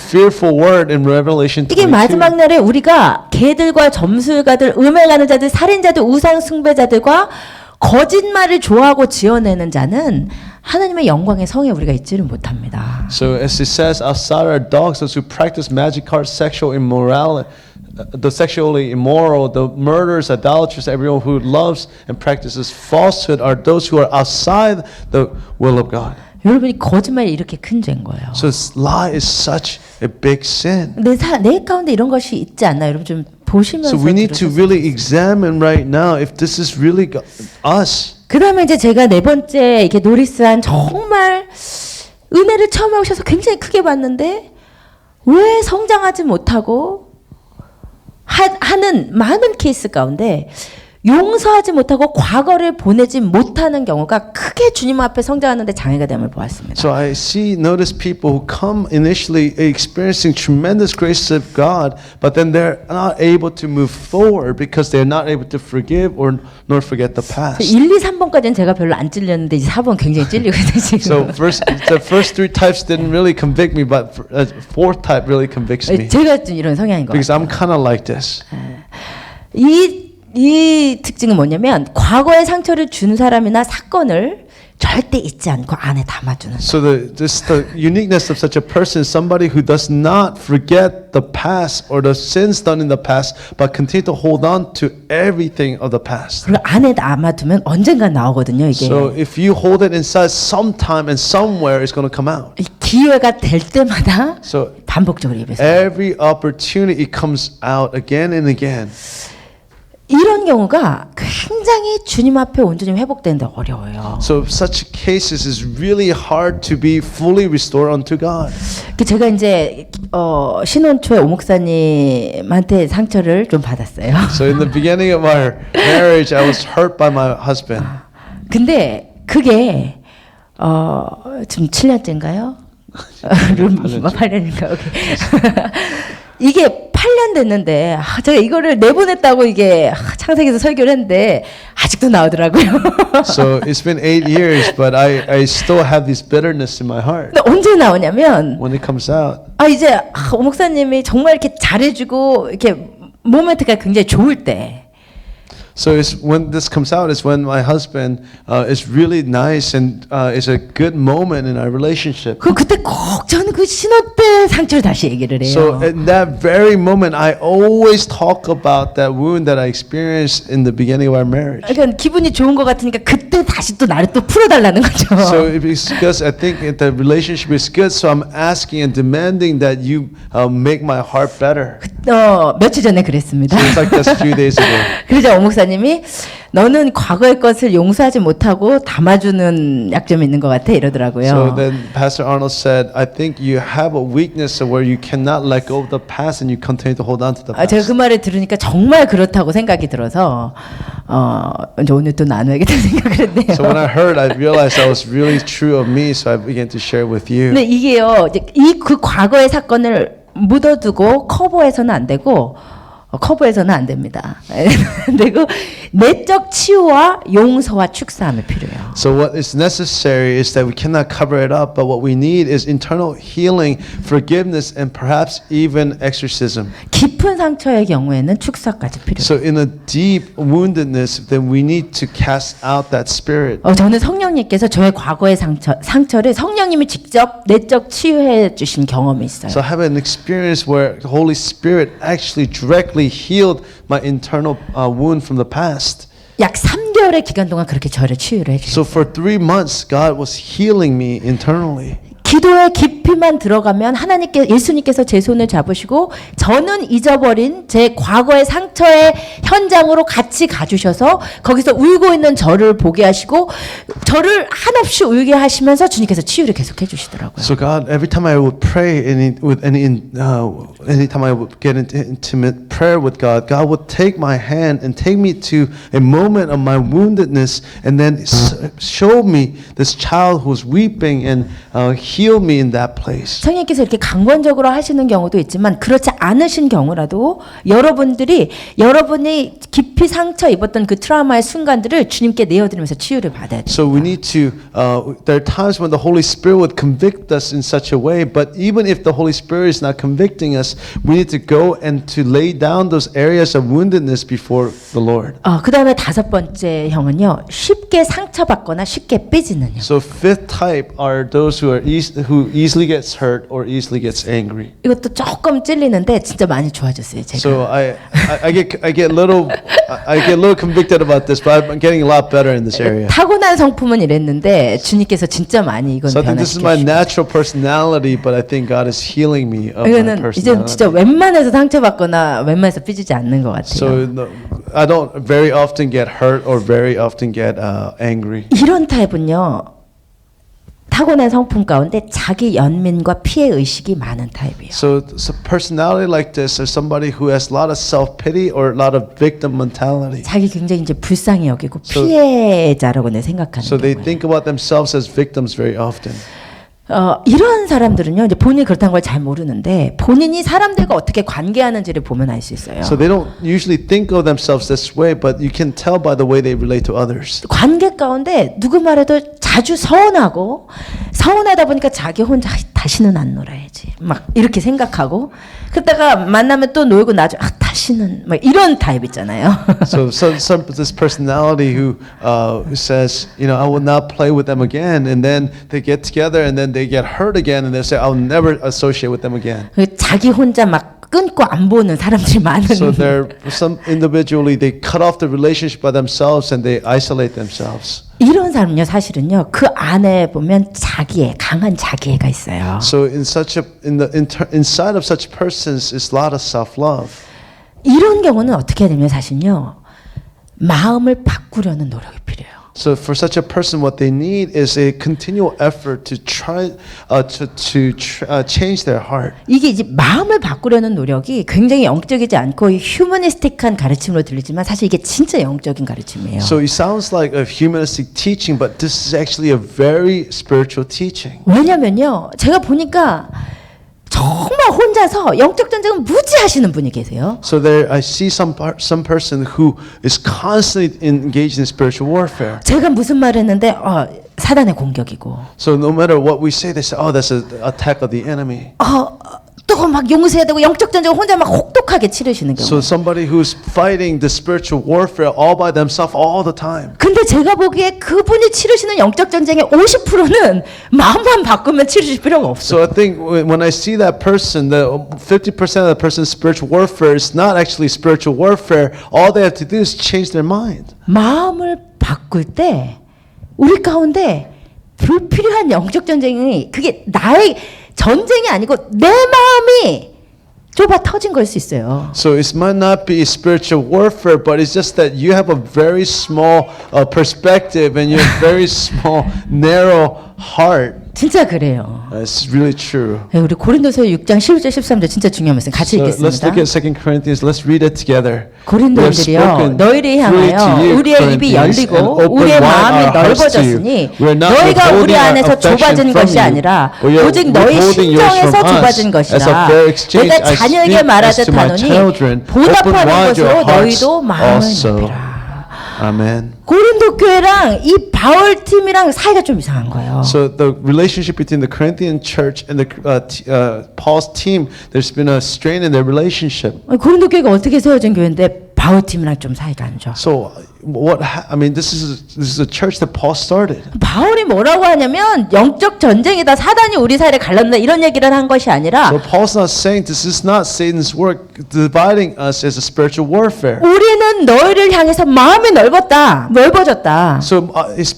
fearful word in Revelation 이게 22. 마지막 날에 우리가 개들과 점술가들, 음행하는 자들, 살인자들, 우상 숭배자들과 거짓말을 좋아하고 지어내는 자는 하나님의 영광의 성에 우리가 있지를 못합니다. So as it says, outside are dogs, those who practice magic arts, sexual immorality, the sexually immoral, the murderers, idolaters, everyone who loves and practices falsehood are those who are outside the will of God. 여러분이 거짓말이 이렇게 큰 죄인 거예요. So lie is such a big sin. 내 가운데 이런 것이 있지 않나 여러분 좀 보시면서 So we need to 들으셨으면 really examine right now if this is really us. 그다음에 이제 제가 네 번째 이렇게 노리스한 정말 은혜를 처음에 오셔서 굉장히 크게 봤는데 왜 성장하지 못하고 하는 많은 케이스 가운데 용서하지 못하고 과거를 보내지 못하는 경우가 크게 주님 앞에 성장하는데 장애가 됨을 보았습니다. So I notice people who come initially experiencing tremendous grace of God, but then they're not able to move forward because they're not able to forgive or nor forget the past. 1, 2, 3번까지는 제가 별로 안 찔렸는데 이제 4번 굉장히 찔리거든요. So 지금. the first three types didn't really convict me, but fourth type really convicts me 제가 좀 이런 성향인 것 because 같아요. I'm kind of like this. 이 특징은 뭐냐면 과거의 상처를 준 사람이나 사건을 절대 잊지 않고 안에 담아주는. So the uniqueness of such a person is somebody who does not forget the past or the sins done in the past, but continue to hold on to everything of the past. 그리고 안에 담아두면 언젠가 나오거든요. 이게 So if you hold it inside, sometime and somewhere it's going to come out. 이 기회가 될 때마다 So 반복적으로 입에서 every opportunity it comes out again and again. 이런 경우가 굉장히 주님 앞에 온전히 회복되는데 어려워요. So such cases is really hard to be fully restored unto God. 제가 이제 신혼 초에 오 목사님한테 상처를 좀 받았어요. So in the beginning of our marriage, I was hurt by my husband. 근데 그게 지금 7년째인가요? 8년인가? 이게 8년 됐는데 제가 이거를 내보냈다고 이게 창세기에서 설교를 했는데 아직도 나오더라고요. So it's been 8 years, but I still have this bitterness in my heart. 근데 언제 나오냐면 When it comes out, 이제 오 목사님이 정말 이렇게 잘해주고 이렇게 모멘트가 굉장히 좋을 때. so it's when this comes out is when my husband is really nice and is a good moment in our relationship. 그때 꼭 저는 그 신혼 때 상처를 다시 얘기를 해요. So in that very moment, I always talk about that wound that I experienced in the beginning of our marriage. 그러니까 기분이 좋은 것 같으니까 그때 다시 또 나를 또 풀어달라는 거죠. So it's because I think the relationship is good, so I'm asking and demanding that you make my heart better. 며칠 전에 그랬습니다. So it's like this a few days ago. 그러자 오 목사님이 너는 과거의 것을 용서하지 못하고 담아주는 약점이 있는 것 같아 이러더라고요. So then Pastor Arnold said, I think you have a weakness where you cannot let go of the past and you continue to hold on to the 제가 past. 그 말을 들으니까 정말 그렇다고 생각이 들어서 이제 오늘 또 나눠야겠다는 생각을 했네요. So when I heard, I realized that was really true of me, so I began to share with you. 근데 이게요, 이제 그 과거의 사건을 묻어두고 커버해서는 안 되고. 커버해서는 안 됩니다. 그리고 내적 치유와 용서와 축사함이 필요해요. So what is necessary is that we cannot cover it up, but what we need is internal healing, forgiveness, and perhaps even exorcism. 깊은 상처의 경우에는 축사까지 필요해요. So in a deep woundedness, then we need to cast out that spirit. 저는 성령님께서 저의 과거의 상처를 성령님이 직접 내적 치유해 주신 경험이 있어요. So I have an experience where the Holy Spirit actually directly healed my internal wound from the past. 약 3개월의 기간 동안 그렇게 저를 치유를 해주셨어요. So for 3 months, God was healing me internally. 기도의 깊이만 들어가면 예수님께서 제 손을 잡으시고 저는 잊어버린 제 과거의 상처의 현장으로 같이 가주셔서 거기서 울고 있는 저를 보게 하시고 저를 한없이 울게 하시면서 주님께서 치유를 계속 해주시더라고요. So God, every time I would pray, anytime I would get into intimate prayer with God, God would take my hand and take me to a moment of my woundedness, and then show me this child who was weeping and heal me in that place. 성령께서 이렇게 강권적으로 하시는 경우도 있지만 그렇지 않으신 경우라도 여러분이 깊이 상처 입었던 그 트라우마의 순간들을 주님께 내어드리면서 치유를 받아야 돼요. So we need to. There are times when the Holy Spirit would convict us in such a way, but even if the Holy Spirit is not convicting us, we need to go and to lay down those areas of woundedness before the Lord. 그 다음에 5번째 형은요, 쉽게 상처받거나 쉽게 삐지는 형. So fifth type are those who easily gets hurt or easily gets angry. 이것도 조금 찔리는데 진짜 많이 좋아졌어요, 제가. So I get a little convicted about this, but I'm getting a lot better in this area. 타고난 성품은 이랬는데 주님께서 진짜 많이 이건 So I think this is my 변화시키시고. natural personality, but I think God is healing me of my 이거는 이제 진짜 personality. 웬만해서 상처받거나 웬만해서 삐지지 않는 것 같아요. So I don't very often get hurt or very often get angry. 이런 타입은요, 타고난 성품 가운데 자기 연민과 피해 의식이 많은 타입이에요. So personality like this is somebody who has a lot of self-pity or a lot of victim mentality. 자기 굉장히 이제 불쌍히 여기고 So- 피해자라고 생각하는 So they 거예요. think about themselves as victims very often. 이런 사람들은요, 이제 본인이 그렇다는 걸 잘 모르는데 본인이 사람들과 어떻게 관계하는지를 보면 알 수 있어요. So they don't usually think of themselves this way, but you can tell by the way they relate to others. 관계 가운데 누구 말해도 자주 서운하고 서운하다 보니까 자기 혼자 다시는 안 놀아야지 막 이렇게 생각하고 그러다가 만나면 또 놀고 나중에 다시는 막 이런 타입 있잖아요. So this personality who says, you know, I will not play with them again, and then they get together and then they get hurt again, and they say, I'll never associate with them again. 자기 혼자 막 끊고 안 보는 사람들이 많은. So they're some individually they cut off the relationship by themselves and they isolate themselves. 이런 사람은요 사실은요 그 안에 보면 자기애 강한 자기애가 있어요. So inside of such persons is a lot of self-love. 이런 경우는 어떻게 해야 되냐면 사실요 마음을 바꾸려는 노력이 필요해요. So for such a person, what they need is a continual effort to try to change their heart. 이게 이제 마음을 바꾸려는 노력이 굉장히 영적이지 않고 휴머니스틱한 가르침으로 들리지만 사실 이게 진짜 영적인 가르침이에요. So it sounds like a humanistic teaching, but this is actually a very spiritual teaching. 왜냐면요 제가 보니까 정말 혼자서 영적 전쟁은 무지하시는 분이 계세요. So there, I see some person who is constantly engaged in spiritual warfare. 제가 무슨 말을 했는데 사단의 공격이고 So no matter what we say, they say, "Oh, that's an attack of the enemy." 또 막 용서해야 되고 영적 전쟁을 혼자 막 혹독하게 치르시는 경우. So somebody who's fighting the spiritual warfare all by themselves all the time. 근데 제가 보기에 그분이 치르시는 영적 전쟁의 50%는 마음만 바꾸면 치르실 필요가 없어. So I think when I see that person, the 50% of the person's spiritual warfare is not actually spiritual warfare. All they have to do is change their mind. 마음을 바꿀 때 우리 가운데 불필요한 영적 전쟁이 그게 나의 전쟁이 아니고 내 마음이 좁아 터진 걸 수 있어요. So it might not be spiritual warfare, but it's just that you have a very small perspective and you have very small, narrow heart. 진짜 그래요. It's really true. 우리 고린도서 6장 11절 13절 진짜 중요한 말씀 같이 So let's 읽겠습니다. look at 2 Corinthians. Let's read it together. 고린도인들이요 너희를 향하여 우리의 입이 열리고 우리의 마음이 넓어졌으니 너희가 우리 안에서 좁아진 것이 아니라 오직 너희 심정에서 좁아진 것이라 내가 자녀에게 말하듯 하노니 보답하는 것으로 너희도 마음을 넓히라. Amen. 고린도 교회랑 이 바울 팀이랑 사이가 좀 이상한 거예요. So the relationship between the Corinthian church and the Paul's team, there's been a strain in their relationship. 고린도 교회가 어떻게 세워진 교회인데 바울 팀이랑 좀 사이가 안 좋아. So this is a church that Paul started. 바울이 뭐라고 하냐면 영적 전쟁이다. 사단이 우리 사이를 갈랐다. 이런 얘기를 한 것이 아니라 So Paul's not saying this is not Satan's work dividing us as a spiritual warfare. 우리는 너희를 향해서 마음이 넓어졌다. So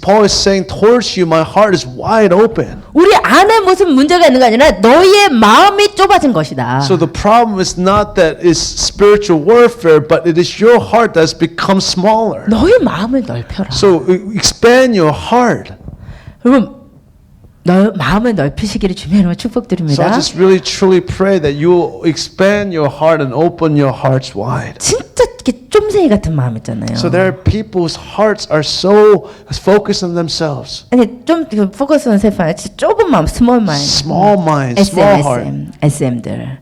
Paul is saying towards you, my heart is wide open. 우리 안에 무슨 문제가 있는 게 아니라 너희의 마음이 좁아진 것이다. So the problem is not that it's spiritual warfare, but it is your heart that's become smaller. 너희 마음을 넓혀라. So expand your heart. 여러분, 마음을 넓히시기를 주님의 이름으로 So I 축복드립니다. just really truly pray that you will expand your heart and open your hearts wide. 진짜 이렇게 쫌생이 같은 마음 있잖아요. So there are people whose hearts are so focused on themselves. 아니 좀 포커스 온 세파 좁은 마음, 스몰 마인드. Small mind, small heart. SM들.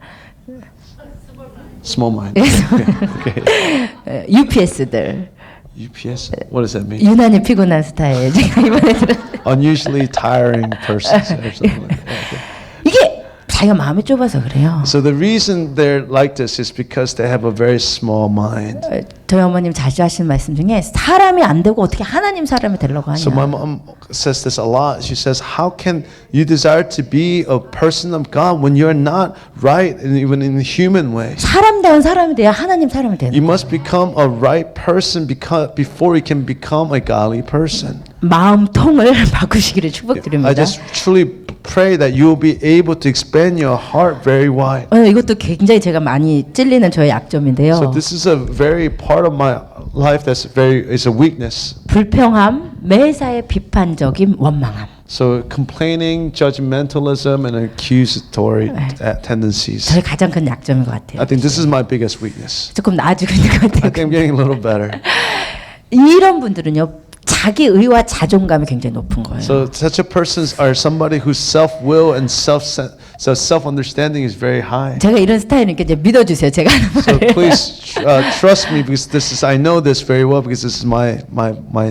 Small mind. Okay. UPS들. UPS? What does that mean? 유난히 피곤한 스타일. 제가 이번에 들었어요. Unusually tiring persons or something like that. Okay. 이게 자기가 마음이 좁아서 그래요. So the reason they're like this is because they have a very small mind. 저희 어머님 자주 하시는 말씀 중에 사람이 안 되고 어떻게 하나님 사람이 되려고 하냐. So my mom says this a lot. She says, how can you desire to be a person of God when you're not right, and even in a human way? 사람다운 사람이 돼야 하나님 사람이 되는 You 거예요. must become a right person before you can become a godly person. 마음통을 바꾸시기를 I 축복드립니다. just truly pray that you will be able to expand your heart very wide. 이것도 굉장히 제가 많이 찔리는 저의 약점인데요. So this is a very part of my life that's is a weakness. 불평함, 매사에 비판적인 원망함. So complaining, judgmentalism, and accusatory tendencies. 저의 가장 큰 약점인 것 같아요. I think this is my biggest weakness. 조금 나아지고 있는 것 I 같아요. think I'm getting a little better. 이런 분들은요, 자기 의와 자존감이 굉장히 높은 거예요. So such a person are somebody whose self-will and self-understanding is very high. 제가 이런 스타일이니까 이제 믿어주세요. 제가 하는 So 말을. please trust me because this is I know this very well because this is my.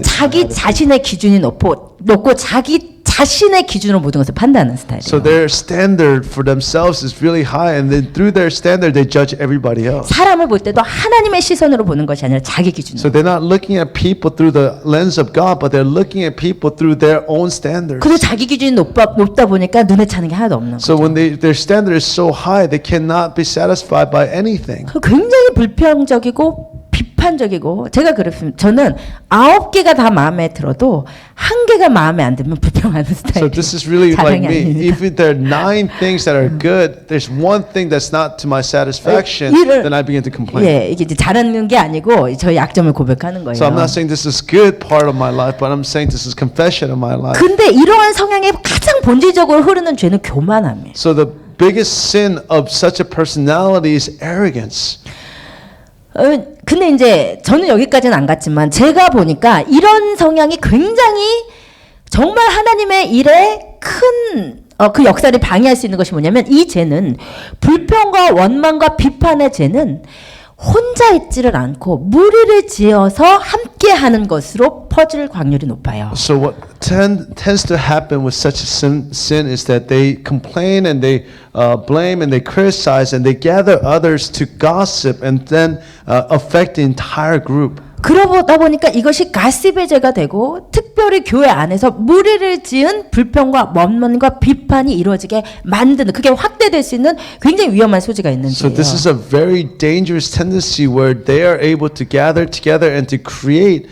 자기 자신의 기준이 높고 자기 자신의 기준으로 모든 것을 판단하는 스타일이에요. So their standard for themselves is really high, and then through their standard they judge everybody else. 사람을 볼 때도 하나님의 시선으로 보는 것이 아니라 자기 기준으로. So they're not looking at people through the lens of God, but they're looking at people through their own standards. 그리고 자기 기준이 높다 보니까 눈에 차는 게 하나도 없는 So 거죠. when their standard is so high, they cannot be satisfied by anything. 굉장히 불평적이고 비판적이고 제가 그랬습니다. 저는 9개가 다 마음에 들어도 1개가 마음에 안 들면 불평하는 스타일이에요. So this is really like 자랑이 me. 아닙니다. If there are 9 things that are good, there's one thing that's not to my satisfaction, then I begin to complain. 예, 이게 이제 잘하는 게 아니고 저의 약점을 고백하는 거예요. So I'm not saying this is good part of my life, but I'm saying this is confession of my life. 근데 이러한 성향의 가장 본질적으로 흐르는 죄는 교만함이에요. So the biggest sin of such a personality is arrogance. 근데 이제 저는 여기까지는 안 갔지만 제가 보니까 이런 성향이 굉장히 정말 하나님의 일에 큰 그 역사를 방해할 수 있는 것이 뭐냐면 이 죄는 불평과 원망과 비판의 죄는 혼자 있지를 않고 무리를 지어서 함께 하는 것으로 퍼질 확률이 높아요. So what tends to happen with such a sin is that they complain and they blame and they criticize and they gather others to gossip and then affect the entire group. 그러다 보니까 이것이 가십의 죄가 되고 특별히 교회 안에서 무리를 지은 불평과 원망과 비판이 이루어지게 만드는 그게 확대될 수 있는 굉장히 위험한 소지가 있는 So 죄예요. this is a very dangerous tendency where they are able to gather together and to create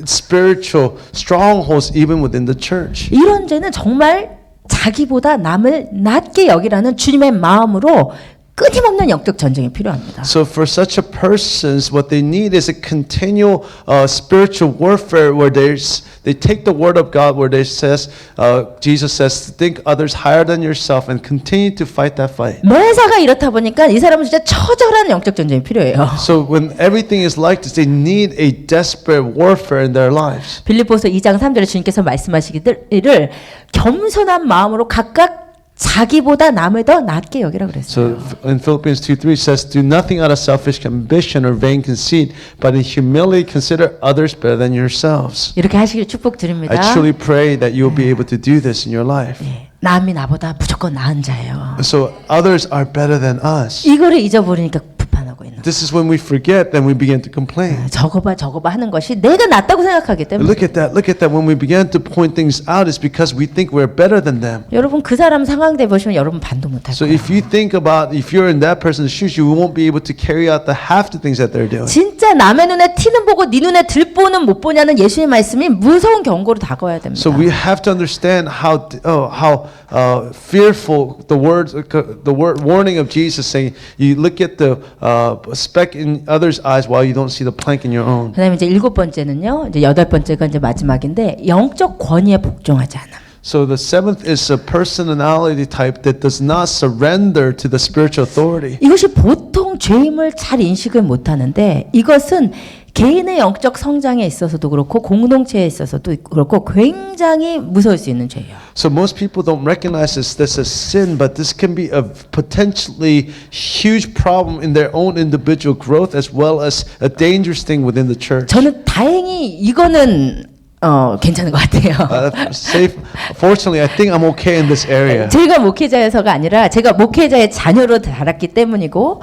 spiritual strongholds even within the church. 이런 죄는 정말 자기보다 남을 낮게 여기라는 주님의 마음으로 끊임없는 영적 전쟁이 필요합니다. So for such a persons, what they need is a continual spiritual warfare where they take the word of God where they says Jesus says think others higher than yourself and continue to fight that fight. 매사가 이렇다 보니까 이 사람은 진짜 처절한 영적 전쟁이 필요해요. So when everything is like this, they need a desperate warfare in their lives. 빌립보서 2장 3절에 주님께서 말씀하시기를 겸손한 마음으로 각각 자기보다 남을 더 낮게 여기라 그랬어요. So in Philippians 2:3 it says, "Do nothing out of selfish ambition or vain conceit, but in humility consider others better than yourselves." 이렇게 하시길 축복드립니다. I truly pray that you will be able to do this in your life. 예, 남이 나보다 무조건 나은 자예요. So others are better than us. 이거를 잊어버리니까 불판하고 있는 거예요. This is when we forget, then we begin to complain. 저거 봐 하는 것이 내가 낫다고 생각하기 때문에 Look at that. When we begin to point things out, it's because we think we're better than them. 여러분 그 사람 상황대 보시면 여러분 반도 못할 So 거예요. if you think about if you're in that person's shoes, you won't be able to carry out the half the things that they're doing. 진짜 남의 눈에 티는 보고 네 눈에 들보는 못 보냐는 예수의 말씀이 무서운 경고로 다가와야 됩니다. So we have to understand how fearful the word warning of Jesus saying you look at the speck in others' eyes while you don't see the plank in your own. 그다음에 이제 7번째는요. 이제 8번째가 이제 마지막인데 영적 권위에 복종하지 않음. So the seventh is a personality type that does not surrender to the spiritual authority. 이것이 보통 죄임을 잘 인식을 못 하는데 이것은 개인의 영적 성장에 있어서도 그렇고 공동체에 있어서도 그렇고 굉장히 무서울 수 있는 죄예요. So most people don't recognize this as sin, but this can be a potentially huge problem in their own individual growth as well as a dangerous thing within the church. 저는 다행히 이거는 괜찮은 것 같아요. Fortunately, I think I'm okay in this area. 제가 목회자여서가 아니라 제가 목회자의 자녀로 자랐기 때문이고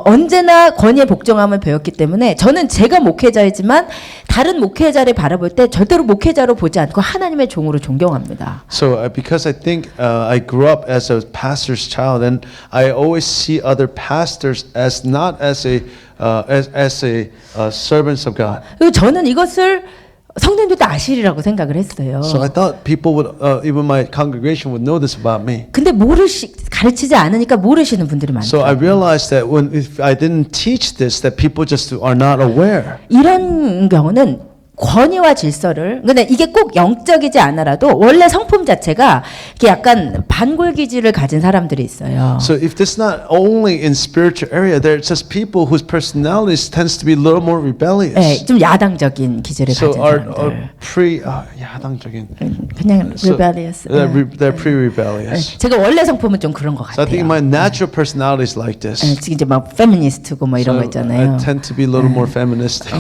언제나 권위에 복종함을 배웠기 때문에 저는 제가 목회자이지만 다른 목회자를 바라볼 때 절대로 목회자로 보지 않고 하나님의 종으로 존경합니다. So because I think I grew up as a pastor's child, and I always see other pastors as not as a servants of God. 그리고 저는 이것을 성도님들도 아시리라고 생각을 했어요. So I thought people would, even my congregation would know this about me. 근데 가르치지 않으니까 모르시는 분들이 So I 많아요. realized that if I didn't teach this, that people just are not aware. 이런 경우는 권위와 질서를 근데 이게 꼭 영적이지 않아라도 원래 성품 자체가 이게 약간 반골 기질을 가진 사람들이 있어요. So if this not only in spiritual area, there are just people whose personalities tends to be a little more rebellious. 네, 좀 야당적인 기질을 So 가진 are 사람들. 야당적인. 그냥 So rebellious. they're pre-rebellious. 제가 원래 성품은 좀 그런 것 So I think 같아요. my natural personality is like this. 지금 이제 막 페미니스트고 뭐 이런 거 So 있잖아요. I tend to be a little more feministic.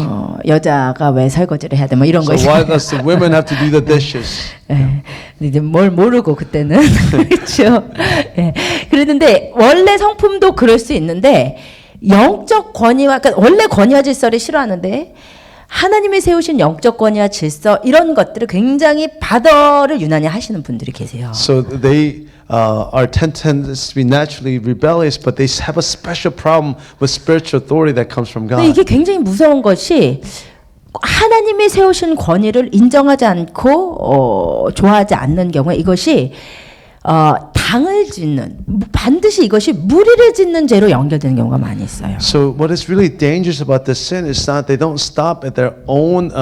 여자가 왜 설거지를 해야 돼? 뭐 이런 거 So why 있잖아요. does the women have to do the dishes? 예. 근데 이제 뭘 모르고 그때는 그렇죠. 예. 그랬는데 원래 성품도 그럴 수 있는데 영적 권위와 그러니까 원래 권위와 질서를 싫어하는데 하나님이 세우신 영적 권위와 질서 이런 것들을 굉장히 받아를 유난히 하시는 분들이 계세요. So they tend to be naturally rebellious, but they have a special problem with spiritual authority that comes from 근데 God. 이게 굉장히 무서운 것이 하나님이 세우신 권위를 인정하지 않고 좋아하지 않는 경우에 이것이 당을 짓는 반드시 이것이 무리를 짓는 죄로 연결되는 경우가 많이 있어요. So what is really dangerous about this sin is not they don't stop at their own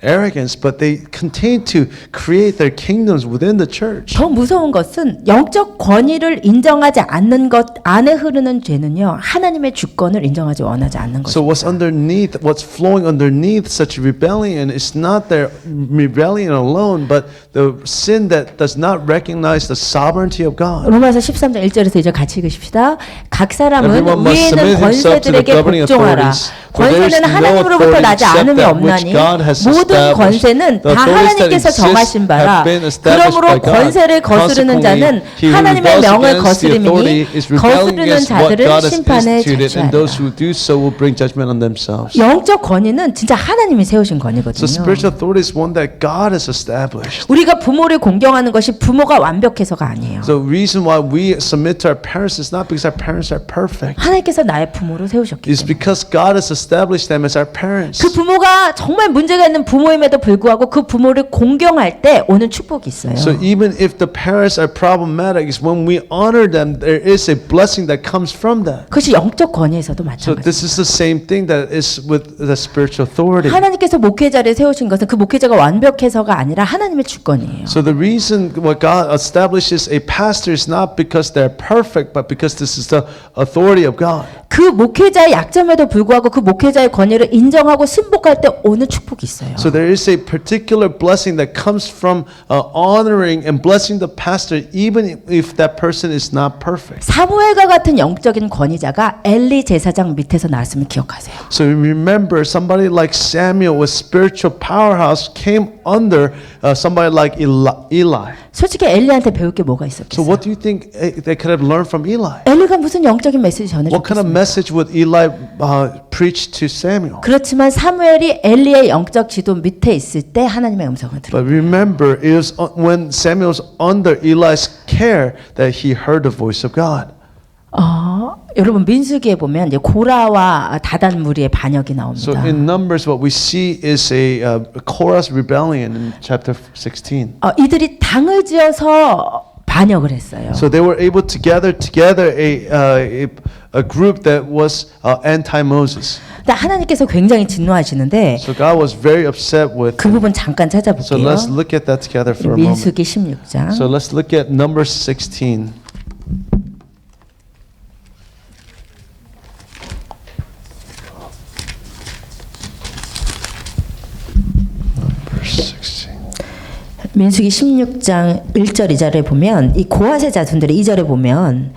arrogance, but they continue to create their kingdoms within the church. 더 무서운 것은 영적 권위를 인정하지 않는 것 안에 흐르는 죄는요 하나님의 주권을 인정하지 원하지 않는 So 것입니다. what's flowing underneath such rebellion is not their rebellion alone, but the sin that does not recognize the sovereignty of God. 로마서 13장 1절에서 이제 같이 읽으십시다. 각 사람은 Everyone must 위에 있는 submit himself to the 권세들에게 governing 복종하라. authorities. For there is 권세는 no 하나님으로부터 authority 나지 except 않음이 that which 없나니 God has 모든 established. 권세는 The 다 authorities that 하나님께서 exist 정하신 바라. have been established 그러므로 by God. 권세를 거스르는 자는 Consequently, he who 하나님의 rebels 명을 against the authority 거스림이니 is rebelling 거스르는 against what 자들은 God has 심판에 instituted, and those 자취하리라. who do so will bring judgment on themselves. 영적 권위는 진짜 하나님이 세우신 So 권위거든요. spiritual authority is one that God has established. 우리가 부모를 공경하는 것이 부모가 완벽해서가 아니에요. The reason why we submit to our parents is not because our parents are perfect. 하나님께서 나의 부모로 세우셨기 It's 때문에. because God has established them as our parents. 그 부모가 정말 문제가 있는 부모임에도 불구하고 그 부모를 공경할 때 오는 축복이 있어요. So even if the parents are problematic, is when we honor them, there is a blessing that comes from that. 그것이 영적 권위에서도 So 마찬가지예요. this is the same thing that is with the spiritual authority. 하나님께서 목회자를 세우신 것은 그 목회자가 완벽해서가 아니라 하나님의 주권이에요. So the reason what God establishes a pastor is not because they're perfect, but because this is the authority of God. 그 목회자의 약점에도 불구하고 그 목회자의 권위를 인정하고 승복할 때 오는 축복이 있어요. So there is a particular blessing that comes from honoring and blessing the pastor, even if that person is not perfect. 사무엘과 같은 영적인 권위자가 엘리 제사장 밑에서 나왔음을 기억하세요. So remember, somebody like Samuel with spiritual powerhouse came under somebody like Eli. 솔직히 엘리한테 배울 게 뭐가 So 있었겠어요? what do you think they could have learned from Eli? 엘리가 무슨 영적인 메시지 What kind of 전해줬겠습니까? message would Eli preach to Samuel? 그렇지만 사무엘이 엘리의 영적 지도 밑에 있을 때 하나님의 음성을 들어요. But remember, it was when Samuel was under Eli's care that he heard the voice of God. 여러분 민수기에 보면 이제 고라와 다단 무리의 반역이 나옵니다. So in Numbers, what we see is a Korah's rebellion in chapter 16. 이들이 당을 지어서 반역을 했어요. So they were able to gather together a group that was anti-Moses. 근데 하나님께서 굉장히 진노하시는데 So God was very upset with 그 them. 부분 잠깐 So 찾아볼게요. let's look at that together for a moment. 민수기 16장. So let's look at Numbers 16. Numbers 16. 민수기 16장 1절 2절에 보면 이 고아세 자손들의 2절에 보면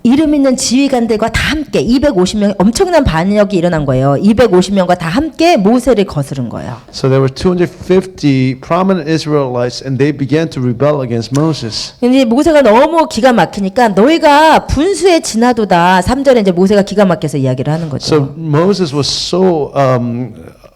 이름 있는 지휘관들과 다 함께 250명 엄청난 반역이 일어난 거예요. 250명과 다 함께 모세를 거스른 거예요. So there were 250 prominent Israelites, and they began to rebel against Moses. 근데 모세가 너무 기가 막히니까 너희가 분수에 지나도다. 3절에 이제 모세가 기가 막혀서 이야기를 하는 거죠. So Moses was so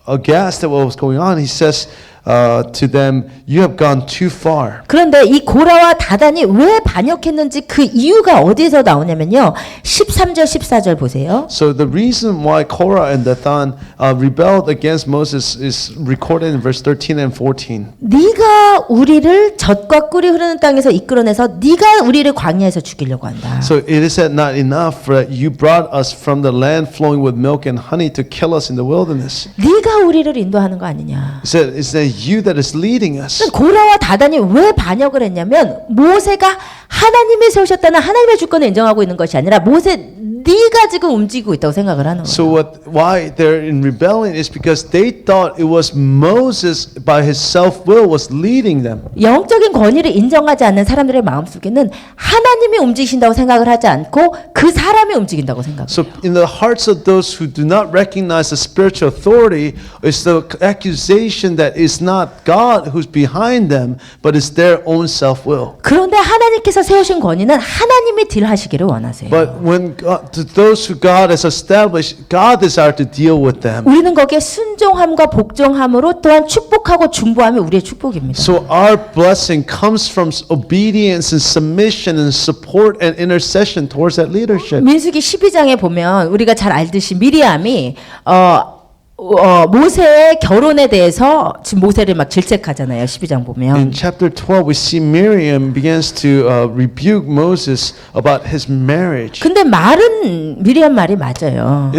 aghast at what was going on. He says, to them, "You have gone too far." 그런데 이 고라와 다단이 왜 반역했는지 그 이유가 어디서 나오냐면요. 13절 14절 보세요. So the reason why Korah and Dathan rebelled against Moses is recorded in verse 13 and 14. 네가 우리를 젖과 꿀이 흐르는 땅에서 이끌어내서 네가 우리를 광야에서 죽이려고 한다. So it is that not enough that you brought us from the land flowing with milk and honey to kill us in the wilderness. 네가 우리를 인도하는 거 아니냐. He said, "Is that you that is leading us?" 고라와 다단이 왜 반역을 했냐면 모세가 하나님이 세우셨다는 하나님의 주권을 인정하고 있는 것이 아니라 모세 네가 지금 움직이고 있다고 생각을 하는 So 거예요. why they're in rebellion is because they thought it was Moses by his self-will was leading them. 영적인 권위를 인정하지 않는 사람들의 마음속에는 하나님이 움직이신다고 생각을 하지 않고 그 사람이 움직인다고 생각해요. So in the hearts of those who do not recognize the spiritual authority is the accusation that it's not God who's behind them, but it's their own self-will. 그런데 하나님께서 세우신 권위는 하나님이 딜하시기를 원하세요. But when God, to those who God has established, God desires to deal with them. 우리는 거기에 순종함과 복종함으로 또한 축복하고 중보함이 우리의 축복입니다. So our blessing comes from obedience and submission and support and intercession towards that leadership. 민수기 12장에 보면 우리가 잘 알듯이 미리암이 모세의 결혼에 대해서 지금 모세를 막 질책하잖아요. 12장 In 보면. chapter 12, we see Miriam begins to rebuke Moses about his marriage. 근데 말은 미리암 말이 맞아요.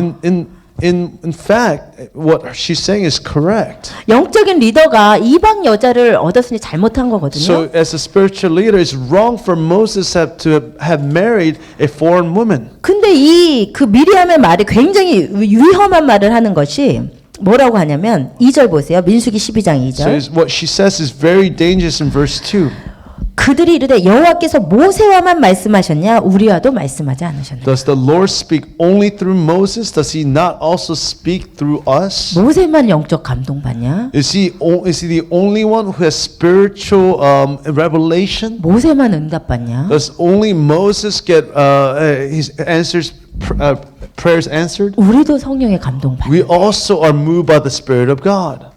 In fact, what she's saying is correct. 영적인 리더가 이방 여자를 얻었으니 잘못한 거거든요. So, as a spiritual leader, it's wrong for Moses to have married a foreign woman. 근데 그 미리암의 말이 굉장히 위험한 말을 하는 것이 뭐라고 하냐면 2절 보세요. 민수기 12장 2절. What she says is very dangerous in verse 2. 그들이 이르되 여호와께서 모세와만 말씀하셨냐 우리와도 말씀하지 않으셨냐. Does the Lord speak only through Moses? Does he not also speak through us? 모세만 영적 감동 받냐? Is he the only one who has spiritual revelation? 모세만 응답 받냐? Does only Moses get his prayers answered? 우리도 성령의 감동 받냐? We also are moved by the Spirit of God.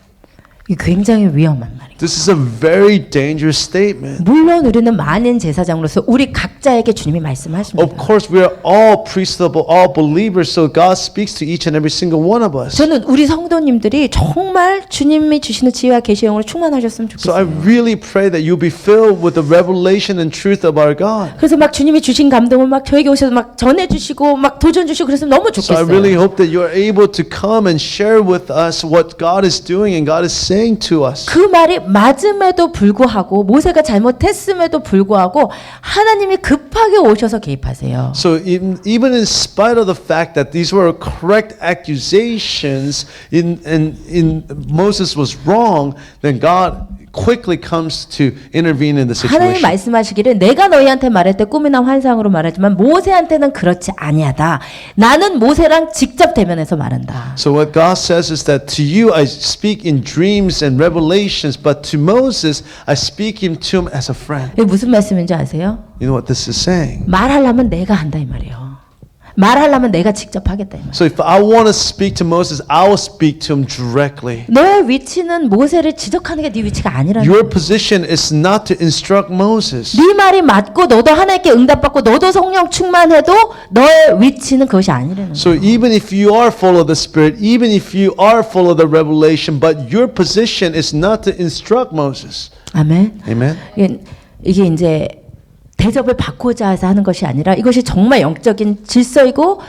이 굉장히 위험한 말이에요. This is a very dangerous statement. 물론 우리는 많은 제사장으로서 우리 각자에게 주님이 말씀하십니다. Of course, we are all priests, all believers, so God speaks to each and every single one of us. 저는 우리 성도님들이 정말 주님이 주시는 지혜와 계시의 영으로 충만하셨으면 So I 좋겠어요. really pray that you'll be filled with the revelation and truth of our God. 그래서 막 주님이 주신 감동을 막 저에게 오셔서 막 전해주시고 막 도전 주시고 그래서 너무 So I really 좋겠어요. hope that you are able to come and share with us what God is doing and God is saying to us. 그 말이 맞음에도 불구하고 모세가 잘못했음에도 불구하고 하나님이 급하게 오셔서 개입하세요. So even in spite of the fact that these were correct accusations, in Moses was wrong, then God quickly comes to intervene in the 하나님 situation. 말씀하시기를 내가 너희한테 말할 때 꿈이나 환상으로 말하지만 모세한테는 그렇지 아니하다. 나는 모세랑 직접 대면해서 말한다. So what God says is that to you I speak in dreams and revelations, but to Moses I speak him to him as a friend. 이게 무슨 말씀인지 아세요? You know what this is saying? 말하려면 내가 한다 이 말이에요. 말하려면 내가 직접 하겠다 이 말이에요. So if I want to speak to Moses, I will speak to him directly. 너의 위치는 모세를 지적하는 게 네 위치가 아니라는 Your 거예요. position is not to instruct Moses. 네 말이 맞고 너도 하나님께 응답받고 너도 성령 충만해도 너의 위치는 그것이 아니라는 So 거예요. even if you are full of the Spirit, even if you are full of the revelation, but your position is not to instruct Moses. 아멘. Amen. 이게 이제 대접을 받고자 해서 하는 것이 아니라 이것이 정말 영적인 질서이고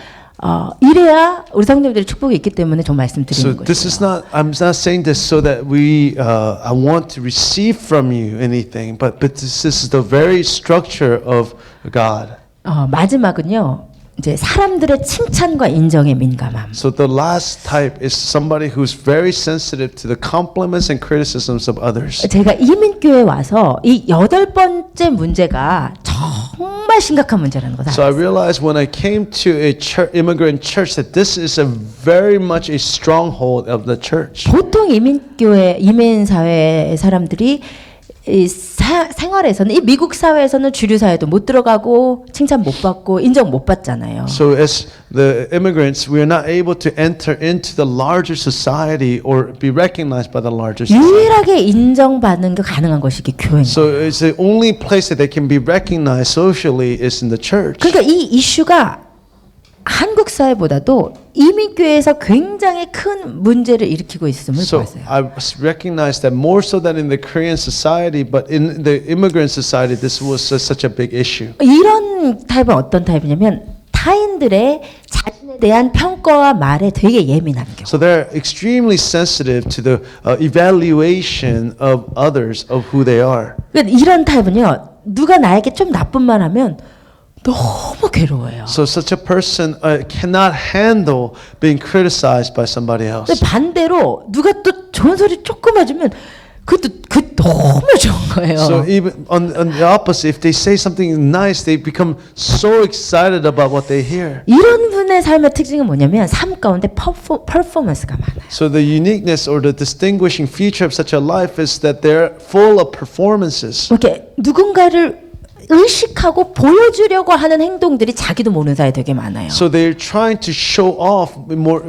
이래야 우리 성도님들의 축복이 있기 때문에 좀 So 말씀드리는 this is 거예요. not. I'm not saying this so that I want to receive from you anything, but this is the very structure of God. 마지막은요. 이제 사람들의 칭찬과 인정에 민감함. So the last type is somebody who's very sensitive to the compliments and criticisms of others. 제가 이민교회 와서 이 8번째 문제가 정말 심각한 문제라는 것을 So I 알았어요. realized when I came to a immigrant church that this is a very much a stronghold of the church. 보통 이민교회, 이민사회 사람들이 생활에서는 이 미국 사회에서는 주류 사회도 못 들어가고 칭찬 못 받고 인정 못 받잖아요. So as the immigrants, we are not able to enter into the larger society or be recognized by the larger society. 유일하게 인정받는 게 가능한 것이 이게 교회인 거예요. So it's the only place that they can be recognized socially is in the church. 그러니까 이 이슈가 한국 사회보다도 이민교회에서 굉장히 큰 문제를 일으키고 있음을 So 보았어요. I recognize that more so than in the Korean society, but in the immigrant society, this was such a big issue. 이런 타입은 어떤 타입이냐면 타인들의 자신에 대한 평가와 말에 되게 예민한 경우. So they're extremely sensitive to the evaluation of others of who they are. 그러니까 이런 타입은요, 누가 나에게 좀 나쁜 말 하면 너무 괴로워요. So such a person cannot handle being criticized by somebody else. 근데 반대로 누가 또 좋은 소리 조금 해주면 그 너무 좋은 거예요. So even on the opposite, if they say something nice, they become so excited about what they hear. 이런 분의 삶의 특징은 뭐냐면 삶 가운데 퍼포먼스가 많아요. So the uniqueness or the distinguishing feature of such a life is that they're full of performances. 이렇게 누군가를 의식하고 보여주려고 하는 행동들이 자기도 모르는 사이에 되게 많아요. So they're trying to show off more,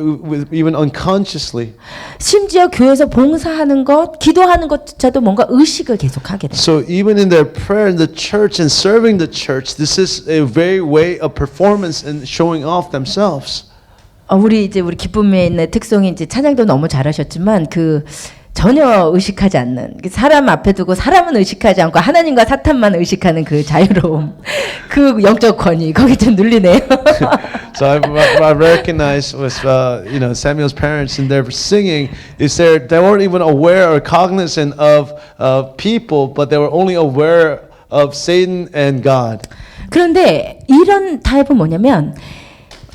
even unconsciously. 심지어 교회에서 봉사하는 것, 기도하는 것조차도 뭔가 의식을 계속하게 돼요. So even in their prayer in the church and serving the church, this is a very way of performance and showing off themselves. 우리 기쁨에 있는 특성이 이제 찬양도 너무 잘하셨지만 전혀 의식하지 않는 사람 앞에 두고 사람은 의식하지 않고 하나님과 사탄만 의식하는 그 자유로움, 그 영적 권위 거기 좀 눌리네요. So I recognize with Samuel's parents in their singing is they weren't even aware or cognizant of people, but they were only aware of Satan and God. 그런데 이런 타입은 뭐냐면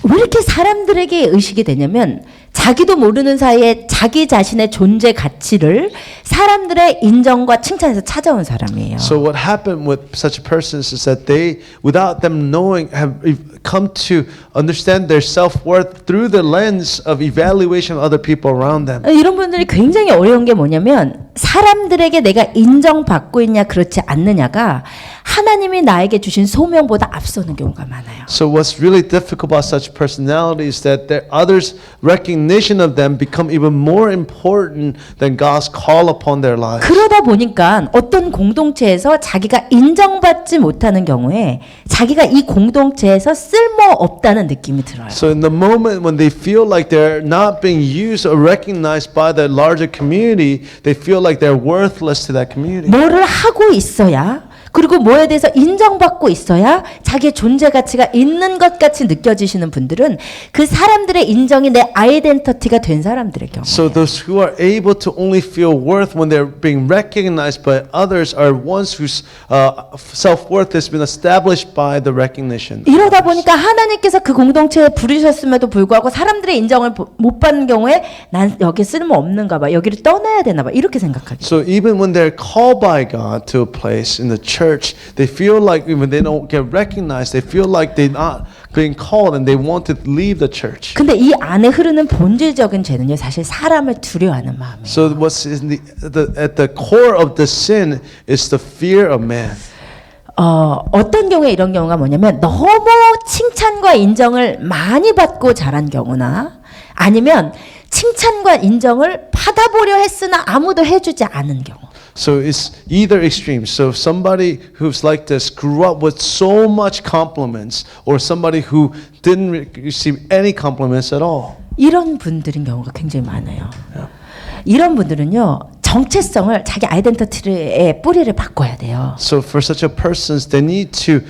왜 이렇게 사람들에게 의식이 되냐면 자기도 모르는 사이에 자기 자신의 존재 가치를 사람들의 인정과 칭찬에서 찾아온 사람이에요. So what happened with such persons is that they, without them knowing, have come to understand their self-worth through the lens of evaluation of other people around them. 이런 분들이 굉장히 어려운 게 뭐냐면 사람들에게 내가 인정받고 있냐 그렇지 않느냐가 하나님이 나에게 주신 소명보다 앞서는 경우가 많아요. So what's really difficult about such personalities is that others' recognition of them become even more important than God's call upon their lives. 그러다 보니까 어떤 공동체에서 자기가 인정받지 못하는 경우에 자기가 이 공동체에서 쓸모없다는 느낌이 들어요. So in the moment when they feel like they're not being used or recognized by the larger community, they feel like they're worthless to that community. 뭐를 하고 있어야 그리고 뭐에 대해서 인정받고 있어야 자기의 존재 가치가 있는 것 같이 느껴지시는 분들은 그 사람들의 인정이 내 아이덴티티가 된 사람들의 경우. So those who are able to only feel worth when they're being recognized by others are ones whose self-worth has been established by the recognition. 이러다 보니까 하나님께서 그 공동체에 부르셨음에도 불구하고 사람들의 인정을 못 받는 경우에 난 여기 쓸모 없는가 봐. 여기를 떠나야 되나 봐. 이렇게 생각하죠. So even when they're called by God to a place in the church, they feel like when they don't get recognized, they feel like they're not being called and they want to leave the church. 근데 이 안에 흐르는 본질적인 죄는요, 사실 사람을 두려워하는 마음이에요. So what's in at the core of the sin is the fear of man. 어떤 경우에 이런 경우가 뭐냐면 너무 칭찬과 인정을 많이 받고 자란 경우나 아니면 칭찬과 인정을 받아보려 했으나 아무도 해주지 않은 경우. So it's either extreme. So somebody who's like this grew up with so much compliments, or somebody who didn't receive any compliments at all. 이런 분들인 경우가 굉장히 많아요. 이런 분들은요, 정체성을 자기 아이덴티티의 뿌리를 바꿔야 돼요. So for such a persons, they need to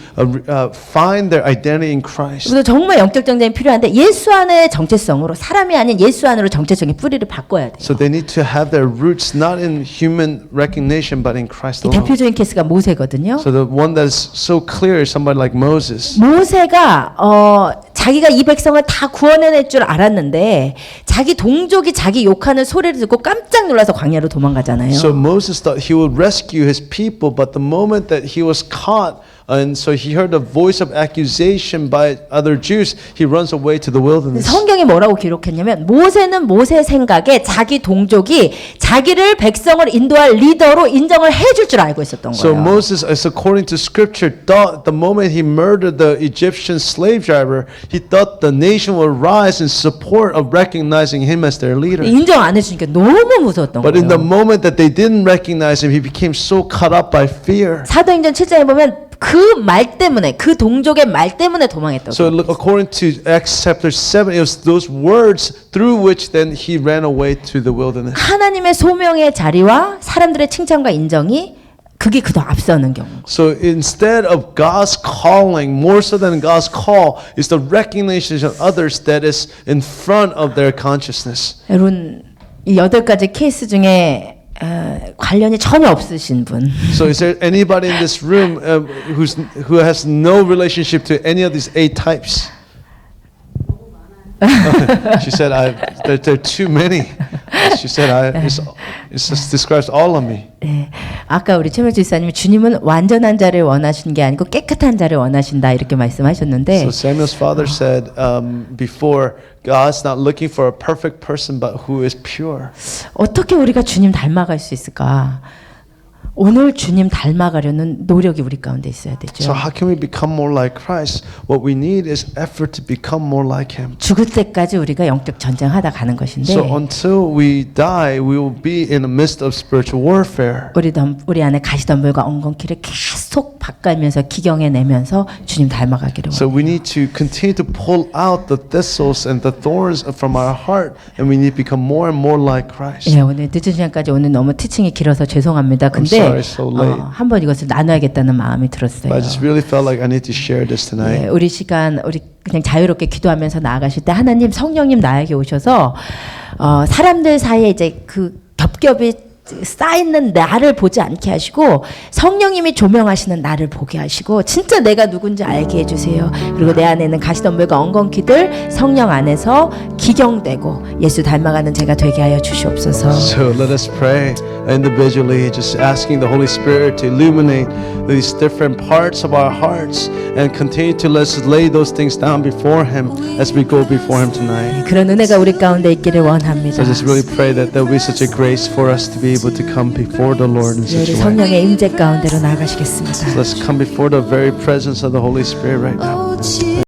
find their identity in Christ. 그래서 정말 영적 정장이 필요한데 예수 안의 정체성으로 사람이 아닌 예수 안으로 정체성의 뿌리를 바꿔야 돼요. So they need to have their roots not in human recognition, but in Christ alone. 대표적인 케이스가 모세거든요. So the one that is so clear is somebody like Moses. 모세가 자기가 이 백성을 다 구원해낼 줄 알았는데 자기 동족이 자기 욕하는 소리를 듣고 깜짝 놀라서 광야로 도망가잖아요. So Moses thought he would rescue his people, but the moment that he was caught And so he heard a voice of accusation by other Jews. He runs away to the wilderness. 성경이 뭐라고 기록했냐면 모세는 모세 생각에 자기 동족이 자기를 백성을 인도할 리더로 인정을 해줄 줄 알고 있었던 So 거예요. Moses, as according to scripture, thought the moment he murdered the Egyptian slave driver, he thought the nation would rise in support of recognizing him as their leader. 인정 안 해주니까 너무 무서웠던 But in the 거예요. moment that they didn't recognize him, he became so caught up by fear. 사도행전 7장에 보면 그 말 때문에 그 동족의 말 때문에 도망했다고. So look, according to Acts chapter 7, it was those words through which then he ran away to the wilderness. 하나님의 소명의 자리와 사람들의 칭찬과 인정이 그게 그더 앞서는 경우. So instead of God's calling, more so than God's call, is the recognition of others that is in front of their consciousness. 여러분 이 8가지 케이스 중에 관련이 전혀 없으신 분. So is there anybody in this room who has no relationship to any of these 8 types? She said, there are too many. She said, it just describes all of me. 네, 아까 우리 최명주 지사님이 주님은 완전한 자를 원하시는 게 아니고 깨끗한 자를 원하신다 이렇게 말씀하셨는데 So Samuel's father said before, God's not looking for a perfect person, but who is pure. 어떻게 우리가 주님 닮아갈 수 있을까? 오늘 주님 닮아가려는 노력이 우리 가운데 있어야 되죠. So how can we become more like Christ? What we need is effort to become more like Him. 죽을 때까지 우리가 영적 전쟁하다 가는 것인데 So until we die, we will be in the midst of spiritual warfare. 우리 안에 가시덤불과 엉겅퀴를 계속 바꿔면서 기경해내면서 주님 닮아가기를 So 원해요. we need to continue to pull out the thistles and the thorns from our heart, and we need to become more and more like Christ. 예, 오늘 늦은 시간까지 오늘 너무 티칭이 길어서 죄송합니다. 근데 sorry, so late. 한번 이것을 나눠야겠다는 마음이 들었어요. But I just really felt like I need to share this 예, tonight. 우리 시간 우리 그냥 자유롭게 기도하면서 나아가실 때 하나님 성령님 나에게 오셔서 사람들 사이에 이제 그 겹겹이 쌓이는 나를 보지 않게 하시고 성령님이 조명하시는 나를 보게 하시고 진짜 내가 누군지 알게 해주세요. 그리고 내 안에는 가시덤불과 엉겅퀴들 성령 안에서 기경되고 예수 닮아가는 제가 되게 하여 주시옵소서. So let us pray individually, just asking the Holy Spirit to illuminate these different parts of our hearts and continue to let's lay those things down before Him as we go before Him tonight. 그런 은혜가 우리 가운데 있기를 원합니다. So I just really pray that there will be such a grace for us to be able to come before the Lord in 우리 such a way. 성령의 임재 가운데로 나아가시겠습니다. Let's come before the very presence of the Holy Spirit right now.